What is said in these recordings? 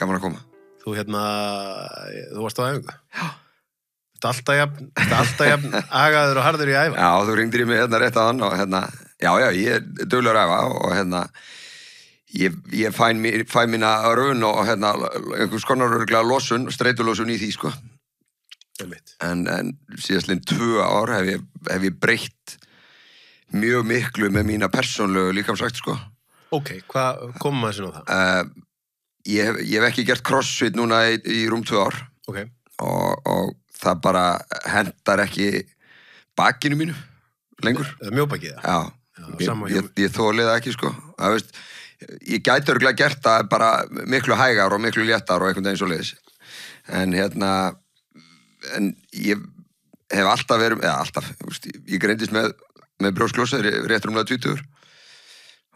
gaman að koma. Þú varst á æfingu. Já. Þetta alltaf jafn agaður og harður í æfa. Já, þú ringdir í mig rétt á hann og já, ég er duglegur að æfa og ég fæ mína röfun og einhvers konar örugglega losun, streitulósun í því, sko. En síðastliðin 2 ár hef ég breytt mjög miklu með mína persónlegu líkamsrækt, sko. Ok, hvað komum maður sinna á það? Ég hef ekki gert crossfit núna í rúm 2 ár. Ok. Og það bara hendar ekki bakinu mínu lengur. Mjóbakið það? Já, ég þoli það ekki, sko. Ég gæti örugglega gert það bara miklu hægar og miklu léttar og einhvern veginn svoleiðis. En ég hef alltaf verið, ég greindist með brjósklósa, rétt rúmlega 20.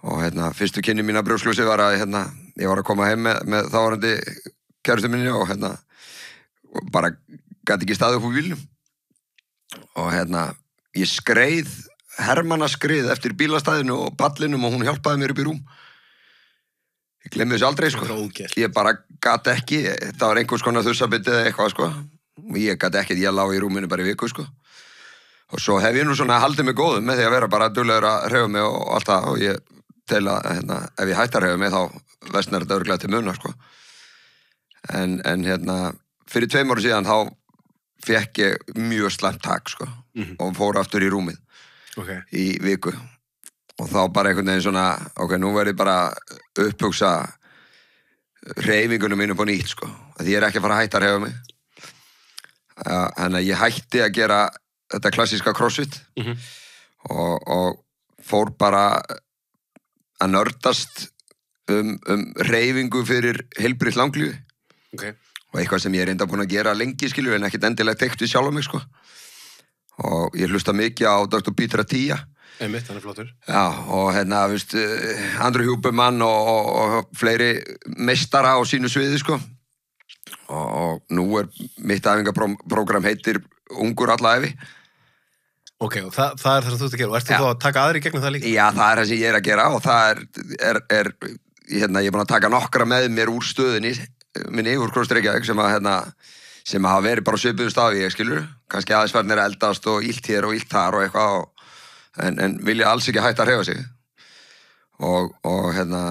Og fyrstu kynni mín af brjósklósi var að ég var að koma heim með þávarandi kærustu minni og bara gæti ekki staðið upp úr bílnum. Og ég skreið, hermannaskrið eftir bílastæðinu og pallinum og hún hjálpaði mér upp í rúm. Ég glemði þessu aldrei, sko. Ég bara gat ekki, það var einhvers konar þussabiti eða eitthvað, sko. Og ég gat ekki, ég lá í rúminu bara í viku, sko. Og svo hef ég nú svona haldið mig góðum með því að vera bara duglegur að hreyfa mig og allt það og ég tel að ef ég hætti að hreyfa mig þá versnar þetta örugglega til muna, sko. En fyrir 2 árum síðan þá fékk ég mjög slæmt tak, sko. Og fór aftur í rúmið í viku. Og þá bara einhvern veginn svona, ok, nú verð ég bara upphugsa hreyfingunum mínu på nýtt, sko. Því ég er ekki að fara að hætta að hreyfa mig. Þannig að ég hætti að gera þetta klassíska crossfit og fór bara að nördast hreyfingu fyrir heilbrigt langlífi. Og eitthvað sem ég er enda búin að gera lengi, skilur, en ekkert endilega tekt við sjálf mig, sko. Og ég hlusta mikið á Dr. Peter Attia. Einmitt, hann flottur. Já, og Andrew Huberman og fleiri meistara á sínu sviði, sko. Og nú mitt æfingaprógram heitir Ungur alla ævi. Ok, og það er það sem þú ert að gera. Og ertu þá að taka aðri gegnum það líka? Já, það er það sem ég er að gera og það ég er búin að taka nokkra með mér úr stöðinni minni, úr Krossreykjavík sem hafa verið bara svipuðum stafi, ég skilur. Kannski aðeins farnir að eldast og illt hér og illt þar og eitthvað en vilja alls ekki hætta að hreyfa sig. Og þannig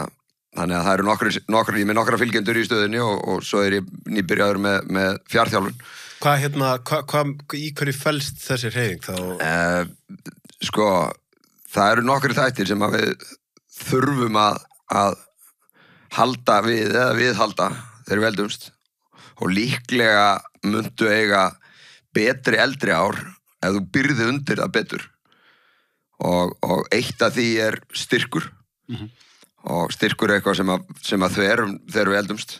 að það eru ég með nokkra fylgjendur í stöðinni og svo er ég nýbyrjaður með fjarþjálfun. Í hverju felst þessi hreyfing þá? Sko, það eru nokkri þættir sem að við þurfum að halda við eða viðhalda þegar við eldumst og líklega muntu eiga betri eldri ár ef þú byrði undir það betur og eitt af því er styrkur og styrkur er eitthvað sem að þverum þegar við eldumst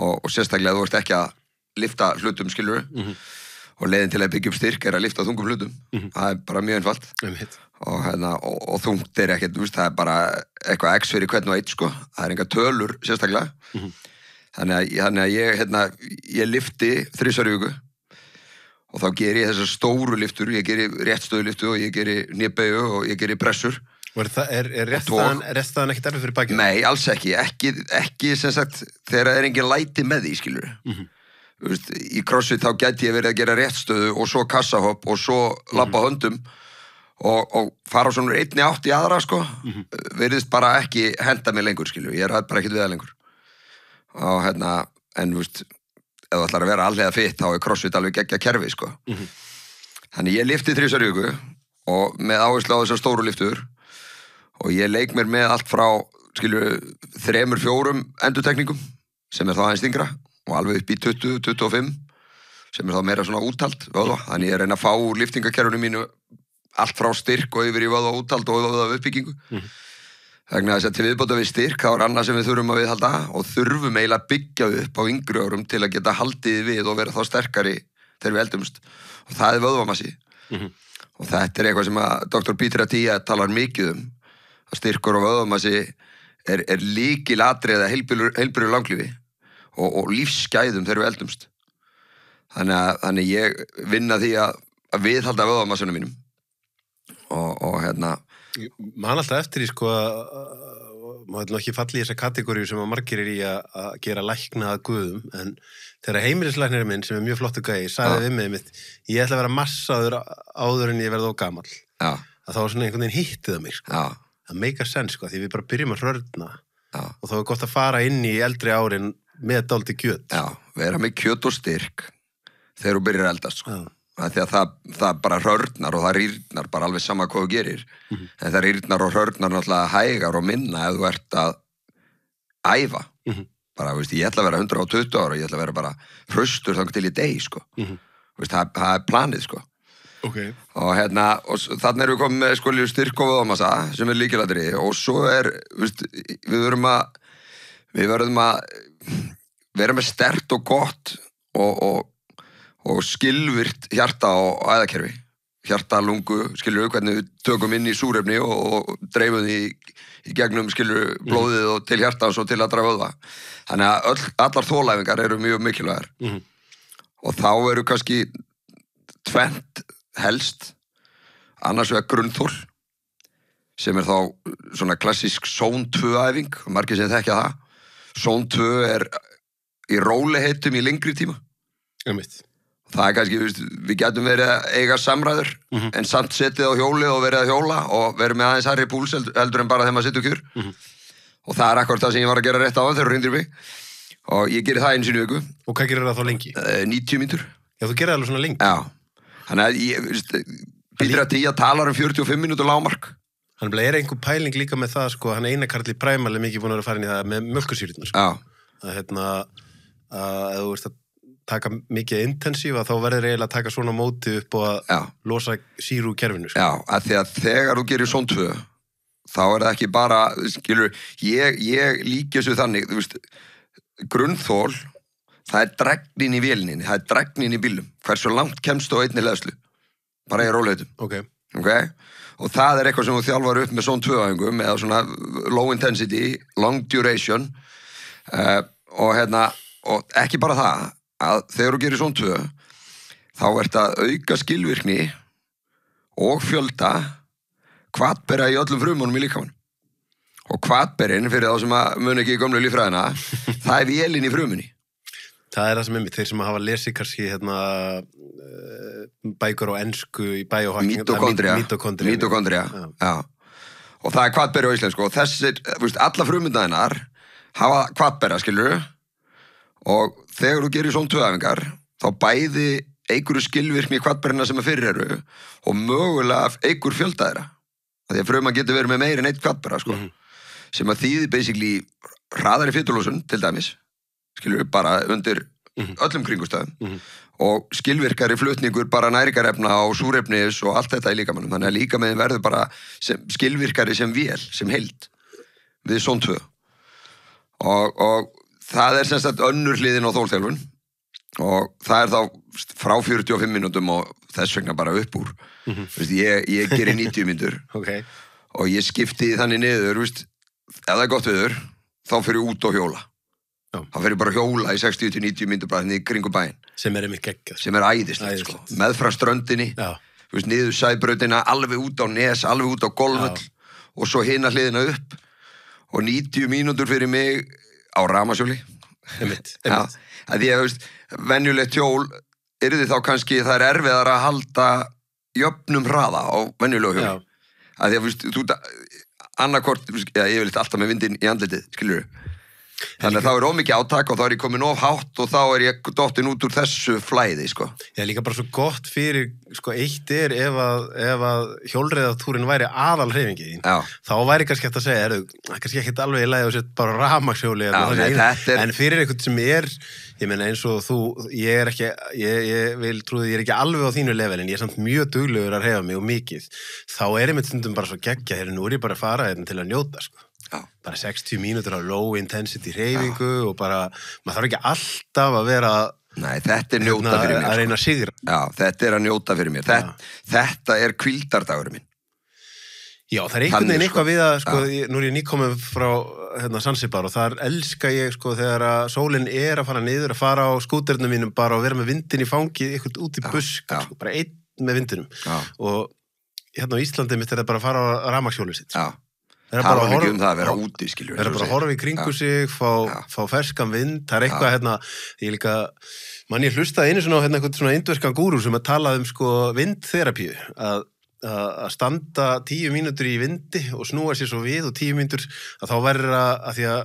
og sérstaklega þú ert ekki að lyfta hlutum, skilur og leiðin til að byggja upp styrk er að lyfta þungum hlutum það er bara mjög einfalt og þungt er ekkert, það er bara eitthvað x fyrir hvern og eitt, sko það er enga tölur sérstaklega þannig að ég lyfti 3 í viku og þá ger ég þessar stóru lyftur, ég geri réttstöðulyftu og ég geri hnébeygju og ég geri pressur. Og er réttstaðan ekkert erfið fyrir bakið? Nei, alls ekki sem sagt þegar það er engin læti með því, skilur. Í crossfit þá gæti ég verið að gera réttstöðu og svo kassahopp og svo labba höndum og fara á svona 1:8 í aðra, sko. Verðist bara ekki henda mig lengur, skilur. Ég er bara ekkert við það lengur. Og en ef þú ætlar að vera allega fitt þá er crossfit alveg geggja kerfi, sko. Þannig ég lyfti 3 í viku og með áherslu á þessar stóru lyftur og ég leik mér með allt frá, skilur, 3-4 endurtekningum sem er þá aðeins þyngra og alveg upp í 20-25 sem er þá meira svona úthald, þannig ég reyna að fá úr lyftingakerfinu mínu allt frá styrk og yfir í vöða úthald og vöða uppbyggingu. Vegna þess að til viðbóta við styrk, þá er annað sem við þurfum að viðhalda og þurfum eiginlega að byggja upp á yngri árum til að geta haldið við og vera þá sterkari þegar við eldumst. Og það er vöðvamassi. Og þetta er eitthvað sem að Dr. Peter Attia talar mikið að styrkur og vöðvamassi er lykilatriði að heilbrigðu langlífi og lífsgæðum þegar við eldumst. Þannig ég vinna því að viðhalda vöðvamassunum mínum. Og Man alltaf eftir í, sko, maður ekki falli í þessa kategóriu sem að margir í að gera lækna að guðum, en þegar heimilislæknirinn minn, sem mjög flottu gæi, sagði við mig mitt, ég ætla að vera massaður áður en ég verð of gamall. Já. Að þá var svona einhvern veginn hittið mig, sko. Já. Það make a sense, sko, því við bara byrjum að hrörna. Já. Og þá gott að fara inn í eldri árin með dálítið kjöt. Já, vera með kjöt og styrk þegar þú byrjar að eldast, sko. Því að það bara hrörnar og það rýrnar bara alveg sama hvað þú gerir. En það rýrnar og hrörnar náttúrulega hægar og minna ef þú ert að æfa. Bara, veist, ég ætla að vera 120 ára, ég ætla að vera bara hraustur þannig til í deg, sko. Veist, það er planið, sko. Okay. Og þannig erum við komið með, sko, styrk og vöðvamassa sem er lykilatriði, og svo veist, við verðum að vera með sterkt og gott og skilvirt hjarta og æðakerfi. Hjarta, lungu, skilur hvernig við tökum inn í súrefni og dreifum því í gegnum, skilur blóðið og til hjarta og svo til allra vöðva. Þannig að allar þolæfingar eru mjög mikilvægar. Og þá eru kannski tvennt helst, annars vegar grunnþol, sem er þá svona klassísk zone 2 æfing, margir sem þekkja það. Zone 2 er í róliheitum í lengri tíma. Það er kannski, við getum verið að eiga samræður, en samt setið á hjóli og verið að hjóla og verið með aðeins hærri púls heldur en bara þegar maður situr kjur. Og það er akkurat það sem ég var að gera rétt á þegar þú hringdir mig. Og ég geri það einu sinni í viku. Og hvað gerir það þá lengi? 90 mínútur. Já, þú gerir það alveg svona lengi? Já. Þannig að ég býtur að tíja talar 45 mínútur lágmark. Hann er einhver pæling líka með það, sko, hann Einar Karl í Primal er mikið búin að vera farin í það með mjólkursýrurnar, sko. Að þú veist að taka mikið intensífa, þá verður eiginlega að taka svona móti upp og að losa sýru úr kerfinu, sko. Já, að því að þegar þú gerir zone 2, þá er það ekki bara, skilur, ég líki þessu þannig, þú veist, grunnþol, það er dregnin í vélinni, það er dregnin í bílum. Hversu langt kemst þú á einni leðslu? Bara í róliheitum. Ok. Og það er eitthvað sem þú þjálfar upp með zone 2-æfingum, eða svona low intensity, long duration, og ekki bara það, að þegar þú gerir zone 2, þá ert að auka skilvirkni og fjölda hvatbera í öllum frumunum í líkamanum. Og hvatberinn, fyrir þá sem að mun ekki í gömlu líffræðina, það er vélinn í frumunni. Það er það sem þeir sem hafa lesið kannski bækur á ensku í biohacking. Mitokondría. Já. Og það er hvatberi á íslensku, og þessir, alla frumundæðinar hafa hvatbera, skilur, og þegar þú gerir zone 2-æfingar, þá bæði eigur skilvirkni hvatberina sem að fyrir eru, og mögulega eigur fjölda þeirra. Því að fruman getur verið með meiri en eitt hvatbera, sko. Sem að þýði basically hraðari fitulósun, til dæmis, skilur, bara undir öllum kringustöðum, og skilvirkari flutningur bara næringarefna og súrefnis og allt þetta í líkamannum. Þannig að líkamannum verður bara skilvirkari sem vél, sem heild, við zone 2. Og það er sem sagt önnur hliðin á þólþjálfun, og það er þá frá 45 mínútum og þess vegna bara upp úr. Ég gerir 90 mínútur og ég skipti þannig niður, ef það er gott viður, þá fyrir ég út og hjóla. Þá fyrir ég bara hjóla í 60-90 mínútur bara í kringum bæinn. Sem er einmitt geggjað. Sem er æðislegt, sko. Meðfram ströndinni, niður Sæbrautina, alveg út á Nes, alveg út á Golfvöll, og svo hina hliðina upp, og 90 mínútur fyrir mig á rafmagnshjóli. Einmitt. Því að, venjulegt hjól yrði þá kannski, það er erfiðar að halda jöfnum hraða á venjulegu hjóli. Því að, þú annarkort, ég vil alltaf með vindin í andlitið, skilur. Þannig að þá er ómikið átak og þá er ég komin of hátt og þá er ég dottin út úr þessu flæði, sko. Já, líka bara svo gott fyrir, sko, eitt er ef að hjólreiðatúrin væri aðalhreyfingið þín, þá væri kannski hægt að segja, kannski ekkert alveg í lagi og sett bara rafmagnshjóli, en fyrir eitthvað sem er, ég meina eins og þú, ég vil trúið, ég er ekki alveg á þínu levelin, ég er samt mjög duglegur að hreyfa mig og mikið, þá er ég með stundum bara svo geggja, nú er ég bara að fara til að njóta, sko. Bara 60 mínútur á low intensity hreyfingu og bara, maður þarf ekki alltaf að vera þetta er njóta fyrir mér, að reyna að sigra. Já, þetta er að njóta fyrir mér. Þetta er hvíldardagurinn minn. Já, það er einhvern veginn eitthvað við að, sko, nú er ég nýkominn frá Zanzibar og þar elska ég, sko, þegar að sólin er að fara niður, að fara á skúternum mínum bara og vera með vindin í fangið, eitthvað út í busk, sko, bara einn með vindinum. Og hérna á Íslandi mitt er það bara að fara á rafmagnshjólið sitt. Já. tala ekki það að vera úti, skilur. Vera bara að horfa í kringu sig, fá ferskan vind, það eitthvað hérna, ég líka, ég hlustaði einu svona á eitthvað svona indverskan gúrú sem að tala sko vindþerapíu, að standa 10 mínútur í vindi og snúa sér svo við og 10 mínútur að þá væri að því að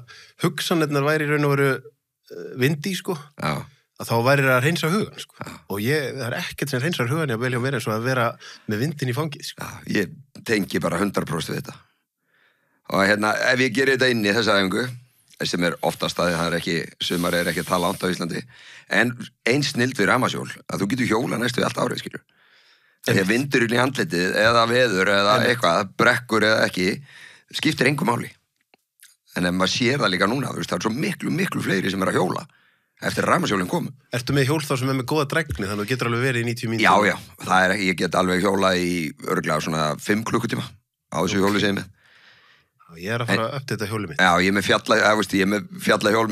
hugsanirnar væri í raun og veru vindi, sko. Já. Að þá væri að reynsa hugan, sko. Og það er ekkert sem reynsar hugan að velja að vera eins og að vera með vindin í fangið, sko. Já, ég tengi bara 100% við þetta. Og hérna, ef ég gerir þetta inn í þessa æfingu, sem oftast að það sumar ekki að tala ánt á Íslandi, en ein snild við rafmagnshjól, að þú getur hjóla næstu allt árið, skilur. Þegar vindurinn í andlitið, eða veður, eða eitthvað, brekkur eða ekki, skiptir engu máli. En ef maður sér það líka núna, það er svo miklu fleiri sem að hjóla. Eftir að rafmagnshjólinn komu. Ertu með hjól þá sem með góða drægni, þannig að þú getur alveg verið í 90 mínútur? Já, ég get alveg hjóla í örugglega svona 5 klukkutíma á þessu hjóli sem ég með. Ég er að fara upp til þetta hjóli mitt. Já, ég er með fjallahjól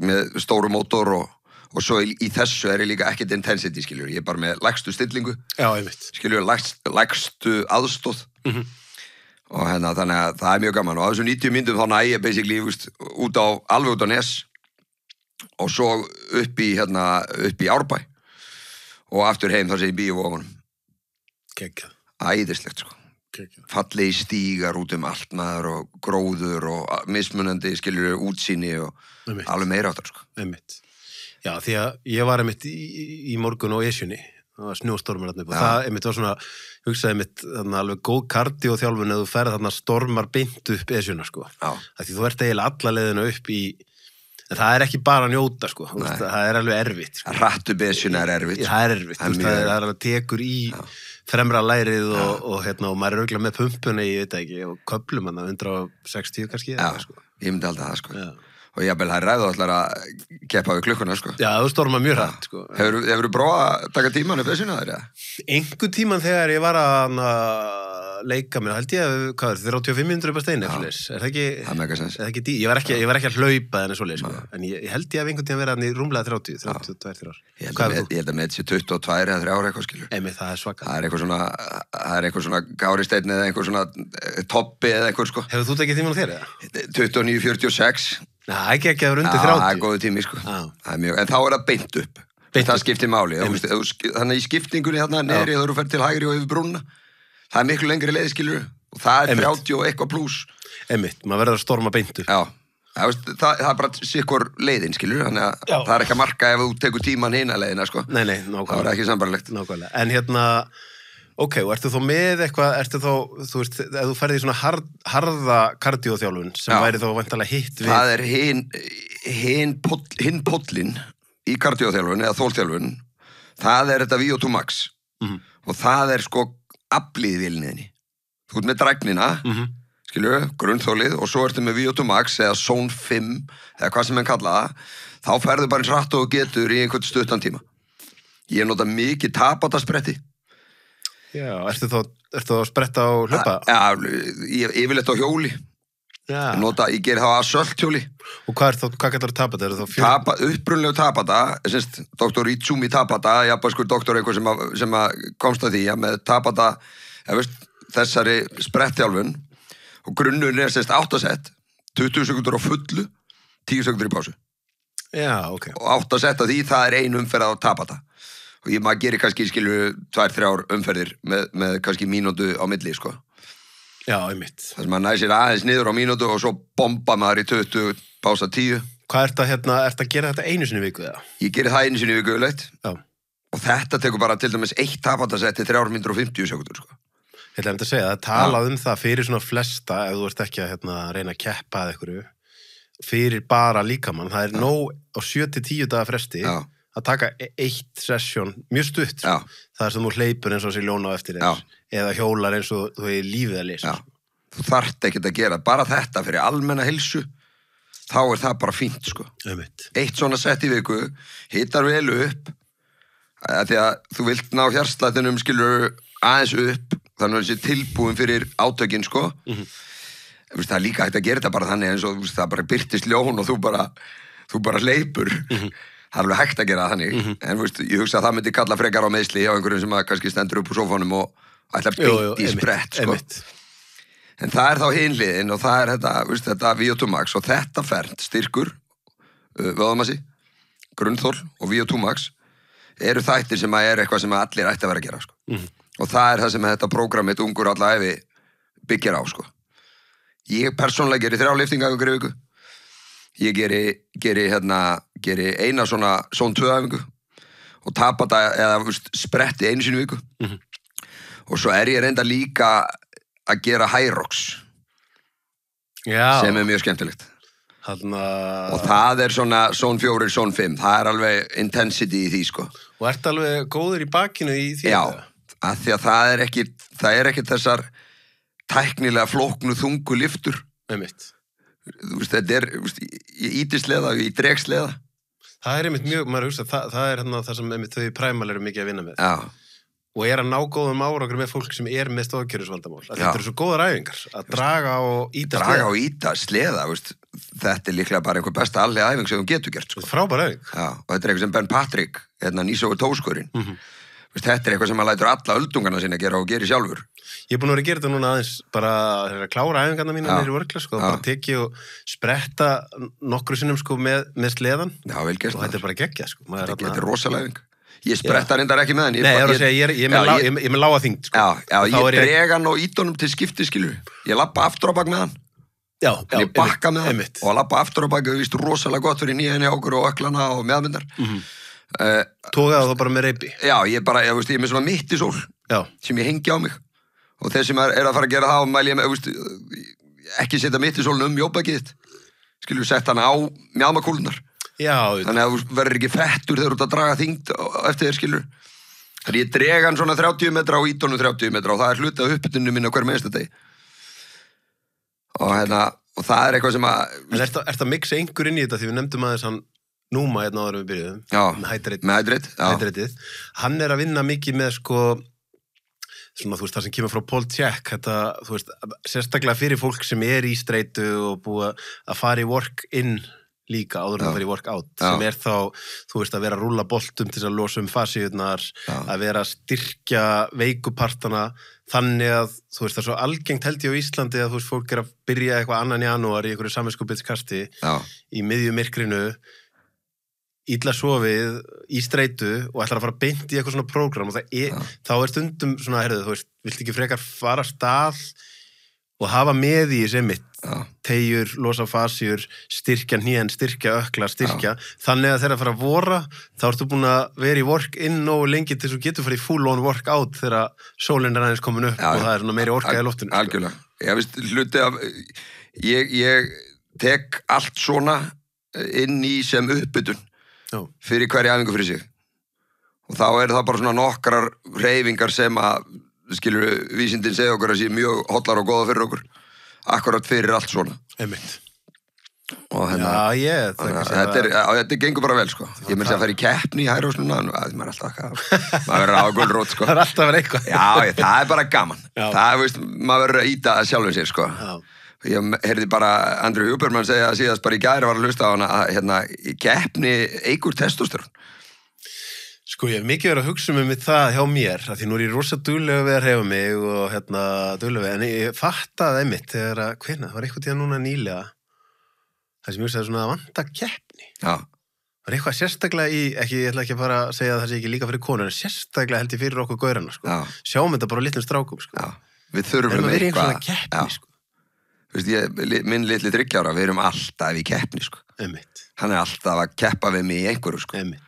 með stóru mótor og svo í þessu er ég líka ekkert intensity, skilur. Ég er bara með lægstu stillingu. Já, einmitt. Skilur, lægstu aðstóð. Og hérna, þannig að það er mjög gaman. Og á þessu 90 mínútum þá næ ég basically, alveg út á Nes. Og svo upp í Árbæ og aftur heim þar sem ég bý í Vogunum. Geggjað. Æðislegt, sko. Geggjað. Fallegi stígar út allt maður og gróður og mismunandi, skilur, útsýni og alveg meira áttar, sko. Einmitt. Já, því að ég var einmitt í morgun á Esjunni, það var snjóstormar þarna upp og það einmitt var svona, hugsaði einmitt þarna alveg góð kardióþjálfun ef þú ferð þarna stormar beint upp Esjuna, sko. Já. Því þú ert eiginlega alla leiðina upp í. En það er ekki bara að njóta, sko. Það er alveg erfitt, sko. Rattubesjuna er erfitt. Það er erfitt. Það er alveg tekur í fremra lærið og maður er auðvitað með pumpuna í, ég veit ekki, og köplum hann að 160 kannski. Já, sko. Ég myndi alltaf það, sko. Já. Og jafnvel það er ræðu allar að keppa við klukkuna, sko. Já, þú stormar mjög hratt, sko. Hefurðu prófað að taka tíman upp besjuna þér, eða? Einhvern tíman þegar ég var að leika mér, held ég að, 35 mínútur upp að steini, er það ekki? Það með ekki sens. Ég var ekki að hlaupa þenni svoleið, sko. En ég held ég að einhvern tíman vera hann í rúmlega 32 ár. Ég held að með þessi 22 eða 3 ára eitthvað, skilur. Það er svaka. Það er eitthvað svona gáristeinn eða eitthvað svona toppi eða eitthvað, sko. Hefur þú tekið tíman á þér, eða? 29:46. Ekki að vera undir 30. Það er góðu tími, sko. En þá er það beint upp. Það skiptir máli. Þannig í skiptingunni þarna neri þegar þú fer til hægri og yfir brúnna. Það er miklu lengri leið, skilur. Og það er 30 og eitthvað plús. Einmitt, maður verður að storma beint upp. Já. Það er bara sikkur leiðin, skilur. Þannig að það er ekki að marka ef þú tekur tíman hina leiðina, sko. Nei, nákvæmlega. Það er ekki sambarlegt. Nákvæmlega. En ok, og ertu þá með eitthvað, þú veist, ef þú ferði í svona harða kardióþjálfun sem væri þá væntanlega hitt við. Það er hinn pollin í kardióþjálfun eða þólþjálfun, það er þetta VO2 Max. Og það er sko aflið í vilniðinni. Þú ert með drægnina, skilur, grunnþólið, og svo ertu með VO2 Max eða Zone 5, eða hvað sem enn kalla það, þá ferðu bara eins hratt og getur í einhvern stuttan tíma. Ég nota mikið tapataspretti. Já, ertu þá að spretta á hlaupa? Já, ég vil þetta á hjóli. Já. Ég ger það að sölthjóli. Og hvað getur það tapata? Upprunlegu tapata, Dr. Itsumi Tabata, japanskur doktor eitthvað sem komst að því, með tapata, þessari sprettþjálfun, og grunnurinn er 8 sett, 20 sekundur á fullu, 10 sekundur í pásu. Já, ok. Og 8 sett af því, það er ein umferð á tapata. Og maður gerir kannski, 2-3 umferðir með kannski mínútu á milli, sko. Já, einmitt. Það sem maður næði sér aðeins niður á mínútu og svo bomba maður í 20, pása 10. Hvað ertu að gera þetta einu sinni í viku, eða? Ég gerir það einu sinni í viku, leitt. Já. Og þetta tekur bara til dæmis 1 tapatasett í 3 mínútur og 50 sekundur, sko. Ég ætla að segja, það talað það fyrir svona flesta, ef þú ert ekki að reyna að keppa eða einhverju, fyrir bara líkamann. Það er nóg á 7-10 daga fresti. Já. Að taka 1 sesjón, mjög stutt, það sem þú hleypur eins og sér ljóna á eftir eða hjólar eins og þú hefur lífið að lesa. Þú þarft ekkert að gera, bara þetta fyrir almenna heilsu, þá er það bara fínt, sko. 1 svona sett í viku, hitar vel upp, því að þú vilt ná hjartslættinum, skilur aðeins upp, þannig að þessi tilbúin fyrir átökin, sko. Það er líka hægt að gera þetta bara þannig eins og það bara birtist ljón og þú bara hleypur. Það er alveg hægt að gera það þannig, en ég hugsa að það myndi kalla frekar á meiðsli á einhverjum sem kannski stendur upp úr sófanum og ætlar beint í sprett, sko. En það þá hin hliðin og það þetta VO2 Max og þetta fernt, styrkur, vöðamassi, grunnþol og VO2 Max eru þættir sem eitthvað sem allir ætti að vera að gera, sko. Og það það sem þetta prógrammið ungur alla ævi byggir á, sko. Ég persónulega geri 3 lyftingaæfingar í viku. Ég geri eina svona zone 2 æfingu og tapa það eða spretti einu sinni í viku. Og svo ég reynda líka að gera Hyrox sem mjög skemmtilegt. Og það svona zone 4, zone 5. Það alveg intensity í því, sko. Og alveg góður í bakinu í því? Já, af því að það ekki þessar tæknilega flóknu þungu lyftur. Einmitt. Þetta í ítisleða og í dregsleða. Það einmitt mjög, maður hugsa, það það sem einmitt þau í Primal eru mikið að vinna með. Já. Og að ná góðum árangri með fólk sem með stoðkerfisvandamál. Þetta eru svo góðar æfingar, að draga og íta sleða. Draga og íta sleða, þetta líklega bara einhver besta allega æfing sem þú getur gert, sko. Frábær æfing. Já, og þetta eitthvað sem Ben Patrick, nýsógur tóskurinn. Þetta eitthvað sem maður lætur alla öldungarna sinna gera og geri sjálfur. Ég búin að vera að gera þetta núna aðeins bara að klára æfingarna mína nýri vörkla, sko, bara teki og spretta nokkru sinnum, sko, með sleðan. Já, vel gert. Og þetta bara geggjað, sko. Þetta rosalega æfing. Ég spretta reyndar ekki með hann. Nei, ég er með lága þyngd, sko. Já, ég dreg hann og ít honum til skipti, skilur. Ég lappa aftur á bak með hann. Já, ég bakka með hann og lappa aftur á bak og víst rosalega gott fyrir nýjan hjá okkur og öklana og meðmyndar. Tókaði það bara með reipi? Já, ég er með svona mitt í sól sem ég hengi á mig og þeir sem að fara að gera það mæli ég með, ekki setja mitt í sólun jóbakið, skilur sett hann á mjálmakúlunar. Já, þannig að þú verður ekki frettur þegar þú ert að draga þyngd eftir þér, skilur. Þannig ég dreg hann svona 30 metra og ít honum 30 metra og það hluti af uppbytunum minna hver meinsta degi. Og það eitthvað sem að... En ert að mixa einhver inn í þetta því við nefndum aðeins hann Núma áður við byrjuðum. Já, með Hydrate. Hann að vinna mikið með, sko, svona, það sem kemur frá Paul Chek, þetta, sérstaklega fyrir fólk sem í streitu og búið að fara í work-in líka áður en að fara í work-out, sem þá, að vera að rúlla boltum til að losa fasíurnar, að vera að styrkja veikupartana, þannig að, það er svo algengt held ég á Íslandi að, fólk að byrja eitthvað annan janúar í einhverju samviskubitskasti í miðju myrkrinu, illa sofið í streitu og ætlar að fara beint í eitthvað svona prógram og þá stundum svona, vilt ekki frekar fara af stað og hafa með í sem mitt teyjur, losa fasjur, styrkja hnén, styrkja ökla, þannig að þegar að fara að vora, þá ertu búin að vera í work-in nógu lengi til þess að getur farið í full-on work-out þegar sólin aðeins komin upp og það svona meiri orka í loftinu. Algjörlega. Ég veist, hluti af, ég tek allt svona inn í sem uppbytun fyrir hverja æfingu fyrir sig. Og þá það bara svona nokkrar hreyfingar sem að, skilur, vísindin segja okkur að sé mjög hotlar og góða fyrir okkur. Akkurat fyrir allt svona. Einmitt. Og þetta gengur bara vel, sko. Ég myndi að fara í keppni í Hyrox núna, maður er alltaf maður verður á gulrót, sko. Það er alltaf verið eitthvað. Já, það bara gaman. Það, maður verður að íta sjálfum sér, sko. Ég heyrði bara Andrew Huberman segja síðast bara í gær var að hlusta á hana að í keppni eigur testosterón. Sko ég hef mikið verið að hugsa með það hjá mér, af því nú ég rosa duglega við að hreyfa mig og duglega við, en ég fattaði einmitt þegar að, það var eitthvað tíðan núna nýlega, það sem ég hugsaði svona að vanta keppni. Já. Það var eitthvað sérstaklega ég ætla ekki að fara að segja að það sé ekki líka fyrir konur, en sérstaklega held ég fyrir okkur gaurana, sko. Já. Sjáum þetta bara á litlum strákum, sko. Já, við þurfum eitthvað. Minn litli 30 ára, við erum alltaf í keppni, sko. Einmitt. Hann alltaf að keppa við mig í einhverju, sko. Einmitt.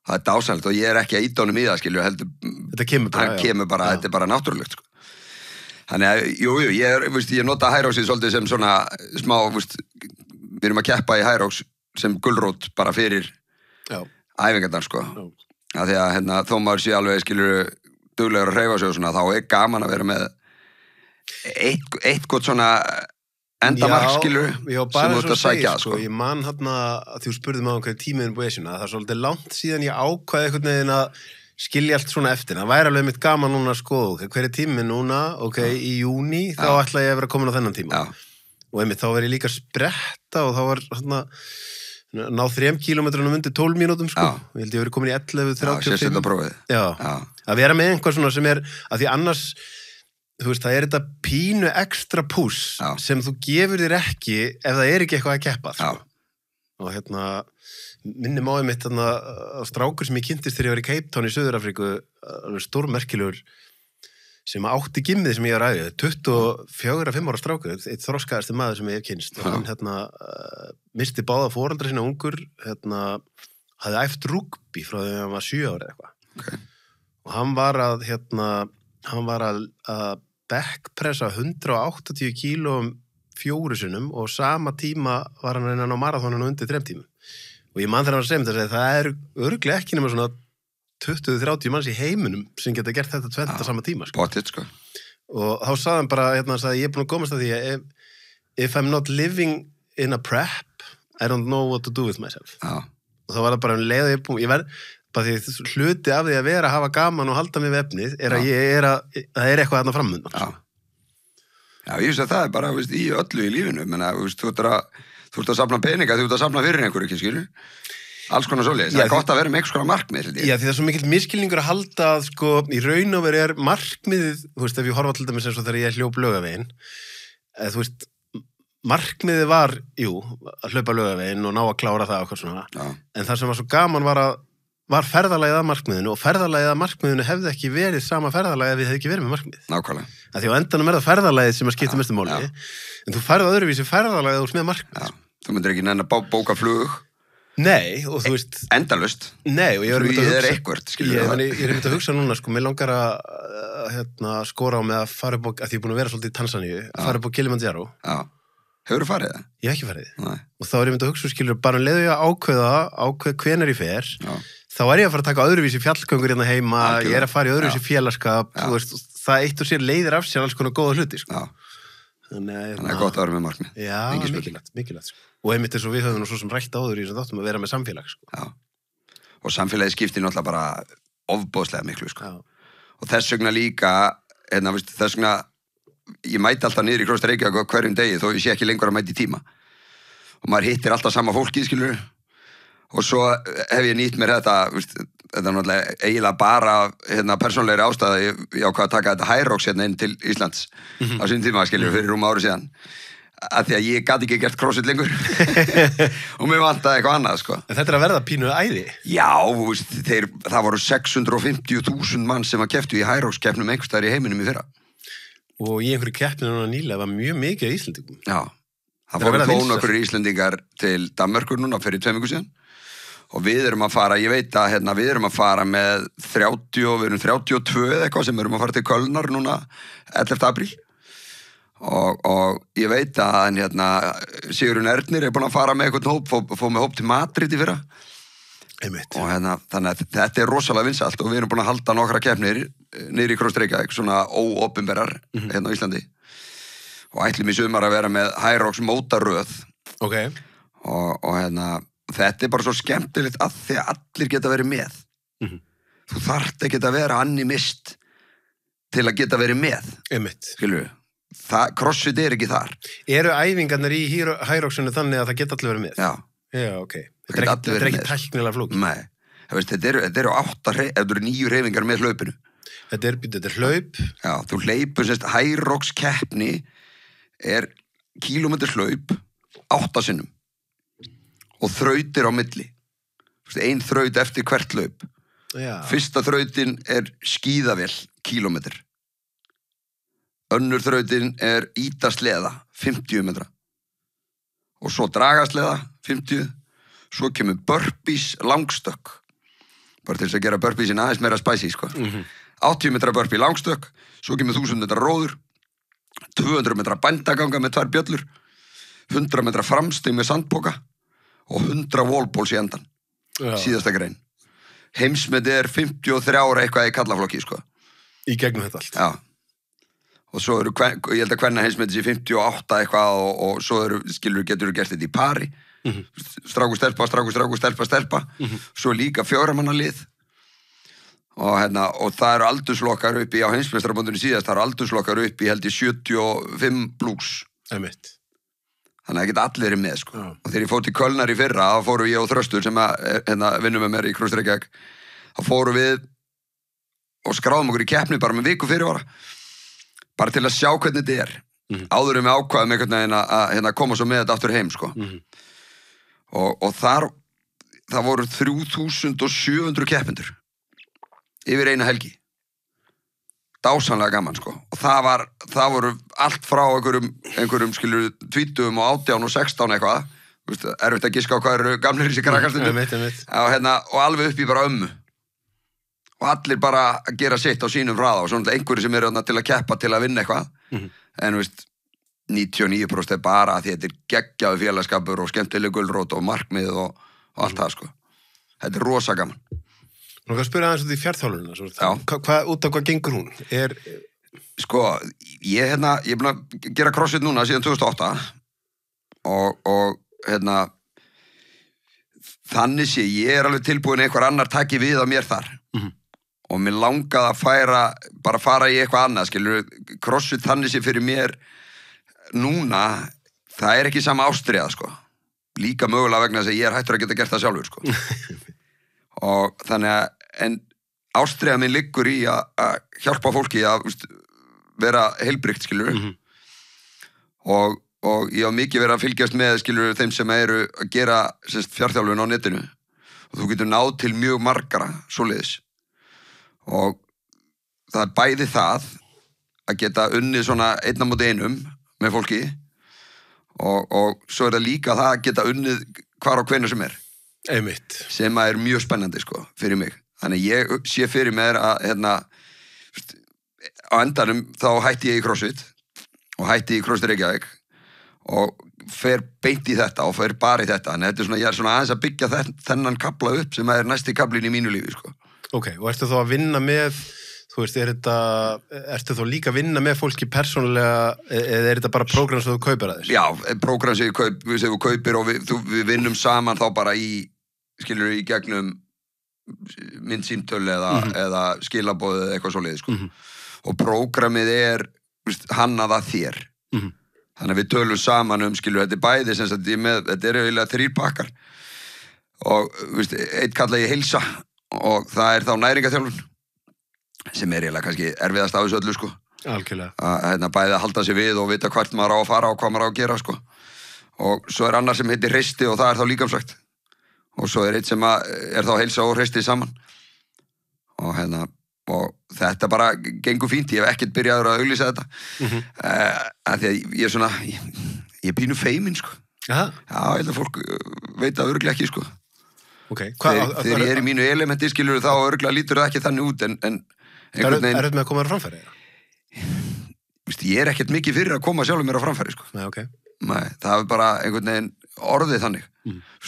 Það dásanlegt og ég ekki að íta honum í það, skilju, heldur. Þetta kemur bara, þetta bara náttúrulegt, sko. Þannig að, ég nota Hyroxið svolítið sem svona smá, við erum að keppa í Hyrox sem gulrót bara fyrir æfingarnar, sko. Af því að, þó maður sé alveg, skilju, duglegur að hreyfa sig og svona, þá gaman að vera með eitt gott svona endamark, skilur, sem þú ert að sækja, sko. Ég man að þú spurði mig á hverju tímiðin búið sína, það er svolítið langt síðan ég ákvaði einhvern veginn að skilja allt svona eftir. Það væri alveg mitt gaman núna að skoða, hver tímið núna, í júní, þá ætla ég að vera komin á þennan tíma. Og einmitt, þá verið ég líka að spretta og þá var ná 3 kílómetrum undir 12 mínútum, sko. Ég held ég verið komin í 11:35. Já, sérstaklega prófið. Já, að vera með einhver svona sem að því annars þú veist, það þetta pínu ekstra pús sem þú gefur þér ekki ef það ekki eitthvað að keppa, sko. Og minni máið mitt strákur sem ég kynntist þegar ég var í Cape Town í Suður-Afríku, stórmerkilegur, sem átti gimmið sem ég var ræðið, 24-5 ára strákur, eitt þroskaðasti maður sem ég hef kynst. Og hann misti báða foreldra sína ungur, hafði æft rugby frá þegar hann var 7 ára eða eitthvað. Okay. Og hann var að backpressa 180 kílóum 4 sinnum og sama tíma var hann að ná marathóninu undir 3 tímum. Og ég man þegar hann var að segja þetta, það örugglega ekki nema svona 20-30 manns í heiminum sem geta gert þetta tvent á sama tíma. Potið, sko. Og þá sagði hann bara, ég er búin að komast að því að if I'm not living in a prep, I don't know what to do with myself. Og þá var það bara leið og ég verð, bara því hluti af því að vera að hafa gaman og halda mig við efnið, það eitthvað þarna framöndan. Já, ég veist að það bara, veist, í öllu í lífinu, menna, veist, þú ert að safna peninga, þú ert að safna fyrir einhverju, ekki skilur? Alls konar svoleiðis, það gott að vera með einhvers konar markmið. Já, því það svo mikill miskilningur að halda, sko, í raun og veru markmiðið, þú veist, ef ég horfa til dæmis eins og þegar ég hljóp Laugaveginn, þú veist, markmiðið var, að hlaupa Laugaveginn og ná að klára það og hvað svona, en það sem var svo gaman var ferðalagið að markmiðinu og ferðalagið að markmiðinu hefði ekki verið sama ferðalagið ef við hefði ekki verið með markmið. Nákvæmlega. Því á endanum það ferðalagið sem að skipta mestu máli, en þú færð öðruvísi ferðalagið úr með markmið. Þú myndir ekki nenn að bóka flug. Nei, og þú veist... Endalaust. Nei, og ég er einmitt að hugsa núna, sko, mér langar að skora á með að fara upp á, að ég er búin að vera svolítið í Tansaníu, að fara upp á Kilimanjaro. Hefurðu farið það? Ég hef ekki farið. Og þá er ég myndið að hugsa, skilur, bara leiðu ég að ákveða hvenær ég fer, þá er ég að fara að taka öðruvísi fjallgöngur hérna heima, ég er að fara í öðruvísi félagskap, þú veist, það eitt og sér leiðir af sér alls konar góða hluti, sko. Þannig að gott að vera með markmið. Já, mikilvægt, sko. Og einmitt eins og við höfum nú svo sem rætt áður í þessum þáttum að vera með samfélag, sko. Já. Og samfélagið skiptir náttúrulega bara ofboðslega miklu, sko. Og þess vegna líka, þess vegna ég mæti alltaf niður í Krossar Reykjavík hverjum degi þó ég sé ekki lengur að mæti í tíma og maður hittir alltaf sama fólkið, skilur og svo hef ég nýtt mér þetta er náttúrulega eiginlega bara persónulegri ástæða ég ákvað að taka þetta Hyrox inn til Íslands á sín tíma, skilur, fyrir rúma ári síðan af því að ég gat ekki gert crossfit lengur og mér vantaði eitthvað annað, sko. En þetta að verða pínu æði? Já, það voru 650.000 mann sem að kepptu í Hyrox keppnum einhvers staðar í heiminum í fyrra. Og í einhverju keppninu nýlega var mjög mikið af Íslendingum. Já, það fóru þó nokkur Íslendingar til Danmörkur núna fyrir 2 vikur síðan og við erum að fara, ég veit að við erum að fara með 30 og við erum 32 eða eitthvað sem erum að fara til Kölnar núna 11. apríl og ég veit að Sigurinn Ernir er búin að fara með eitthvað hóp, fóð með hóp til Madrid í fyrra. Einmitt. Og þannig að þetta rosalega vinsælt og við erum búin að halda nokkra keppnir niður í Krossar Reykjavík, svona óopinberar á Íslandi og ætlum í sumar að vera með Hyrox mótaröð og þetta bara svo skemmtilegt að því að allir geta verið með þú þarft ekki að vera animist til að geta verið með. Einmitt. Skilur við, crossfit ekki þar. Eru æfingarnar í Hyroxinu þannig að það geta allir verið með? Já, ok. Þetta er ekki tæknilega flókið. Nei, þetta eru 9 hreyfingar með hlaupinu. Þetta er hlaup. Já, þú hlaupur, Hyrox keppni er kílómeters hlaup 8 sinnum og þrautir á milli. Ein þraut eftir hvert hlaup. Já. Fyrsta þrautin er skíðavél, kílómetr. Önnur þrautin er ítasleða, 50 metra. Og svo dragasleða, 50. Svo kemur burpees langstökk. Bara til þess að gera burpeesin aðeins meira spicy, sko. 80 metra burpee langstökk, svo kemur 1000 metra róður, 200 metra bændaganga með 2 bjöllur, 100 metra framstig með sandpoka og 100 wallballs í endan. Síðasta grein. Heimsmetið er 53 ára eitthvað í kallaflokki, sko. Í gegnum þetta allt. Já. Og svo ég held að kvenna heimsmetið sé 58 eitthvað og svo getur þú gert þetta í pari. Strákur, stelpa. Svo líka 4 manna lið. Og það eru aldurslokkar upp í á heimsmeistarabóndunni síðast, það eru aldurslokkar upp í held í 75 blús. Einmitt. Þannig að geta allir með, sko. Og þegar ég fór til Kölnar í fyrra, þá fóru ég og Þröstur sem vinnum með mér í Krossar Reykjavík. Þá fóru við og skráðum okkur í keppni bara með viku fyrirvara. bara til að sjá hvernig þetta áður við ákvaðum einhvern veginn að koma svo með þetta aftur heim, sko. Og það voru 3700 keppendur yfir eina helgi. Dásamlega gaman, sko. Og það voru allt frá einhverjum skilur 20 og 18 og 16 eitthvað. Erfitt að giska á hvað eru gamlir í sig krakkastundum. Og alveg upp í bara ömmu. Og allir bara að gera sitt á sínum hraða og svona einhverju sem eru til að keppa til að vinna eitthvað. En 99% bara að því þetta geggjaður félagskapur og skemmtileg gulrót og markmið og allt það, sko. Þetta rosa gaman. Nú kannski spyrja aðeins út í fjárþjálfunina. Út af hvað gengur hún? Sko, ég er búin að gera crossfit núna síðan 2008 og þannig sé ég er alveg tilbúin einhver annar taki við á mér þar. Og mér langaði að fara í eitthvað annað, skilur. Crossfit þannig sé fyrir mér núna, það er ekki sama ástríða, sko. Líka mögulega vegna þess að ég er hættur að geta gert það sjálfur, sko. Og þannig að, en ástríða minn liggur í að hjálpa fólki að vera heilbrigt, skilur. Og ég á mikið verið að fylgjast með, skilur, þeim sem eru að gera fjárþjálfun á netinu. Og þú getur náð til mjög margara svoleiðis. Og það er bæði það að geta unnið svona 1-á-1 með fólki og svo er það líka það að geta unnið hvar og hvenær sem er. Einmitt. Sem er mjög spennandi, sko, fyrir mig. Þannig ég sé fyrir mér að á endanum þá hætti ég í CrossFit og hætti í CrossFit Reykjavík og fer beint í þetta og fer bara í þetta. Þannig þetta ég er svona aðeins að byggja þennan kafla upp sem er næsti kaflinn í mínu lífi, sko. Ok, og ertu þá að vinna með, þú veist, ertu þá líka að vinna með fólki persónulega, eða þetta bara prógram sem þú kaupir að þess? Já, prógram sem þú kaupir og við vinnum saman þá bara skilur í gegnum myndsímtöl eða skilaboð eða eitthvað svoleiðis, sko. Og prógramið er hannað að þér. Þannig að við tölum saman skilur, þetta er bæði, þetta er eiginlega 3 pakkar. Og, eitt kalla ég heilsa og það er þá næringaþjálfun sem er eiginlega kannski erfiðast af þessu öllu, sko. Algjörlega. Að bæði að halda sig við og vita hvert maður á að fara og hvað maður á að gera, sko. Og svo er annar sem heitir hreisti og það er þá líkamsrækt. Og svo er eitt sem er þá heilsa og hreisti saman. Og þetta bara gengur fínt. Ég hef ekkert byrjaður að auglýsa þetta. Af því að ég er svona, ég er pínu feiminn, sko. Aha. Já, ég held að fólk veit það örugglega ekki, sko. Okay. Þegar ég er í mínu elementi, skilur, þá örugglega lítur það ekki þannig út, en einhvern veginn... Er þetta með að koma þér á framfæri? Ég er ekkert mikið fyrir að koma sjálfur mér á framfæri, sko. Nei, ok. Nei, það er bara einhvern veginn orðið þannig.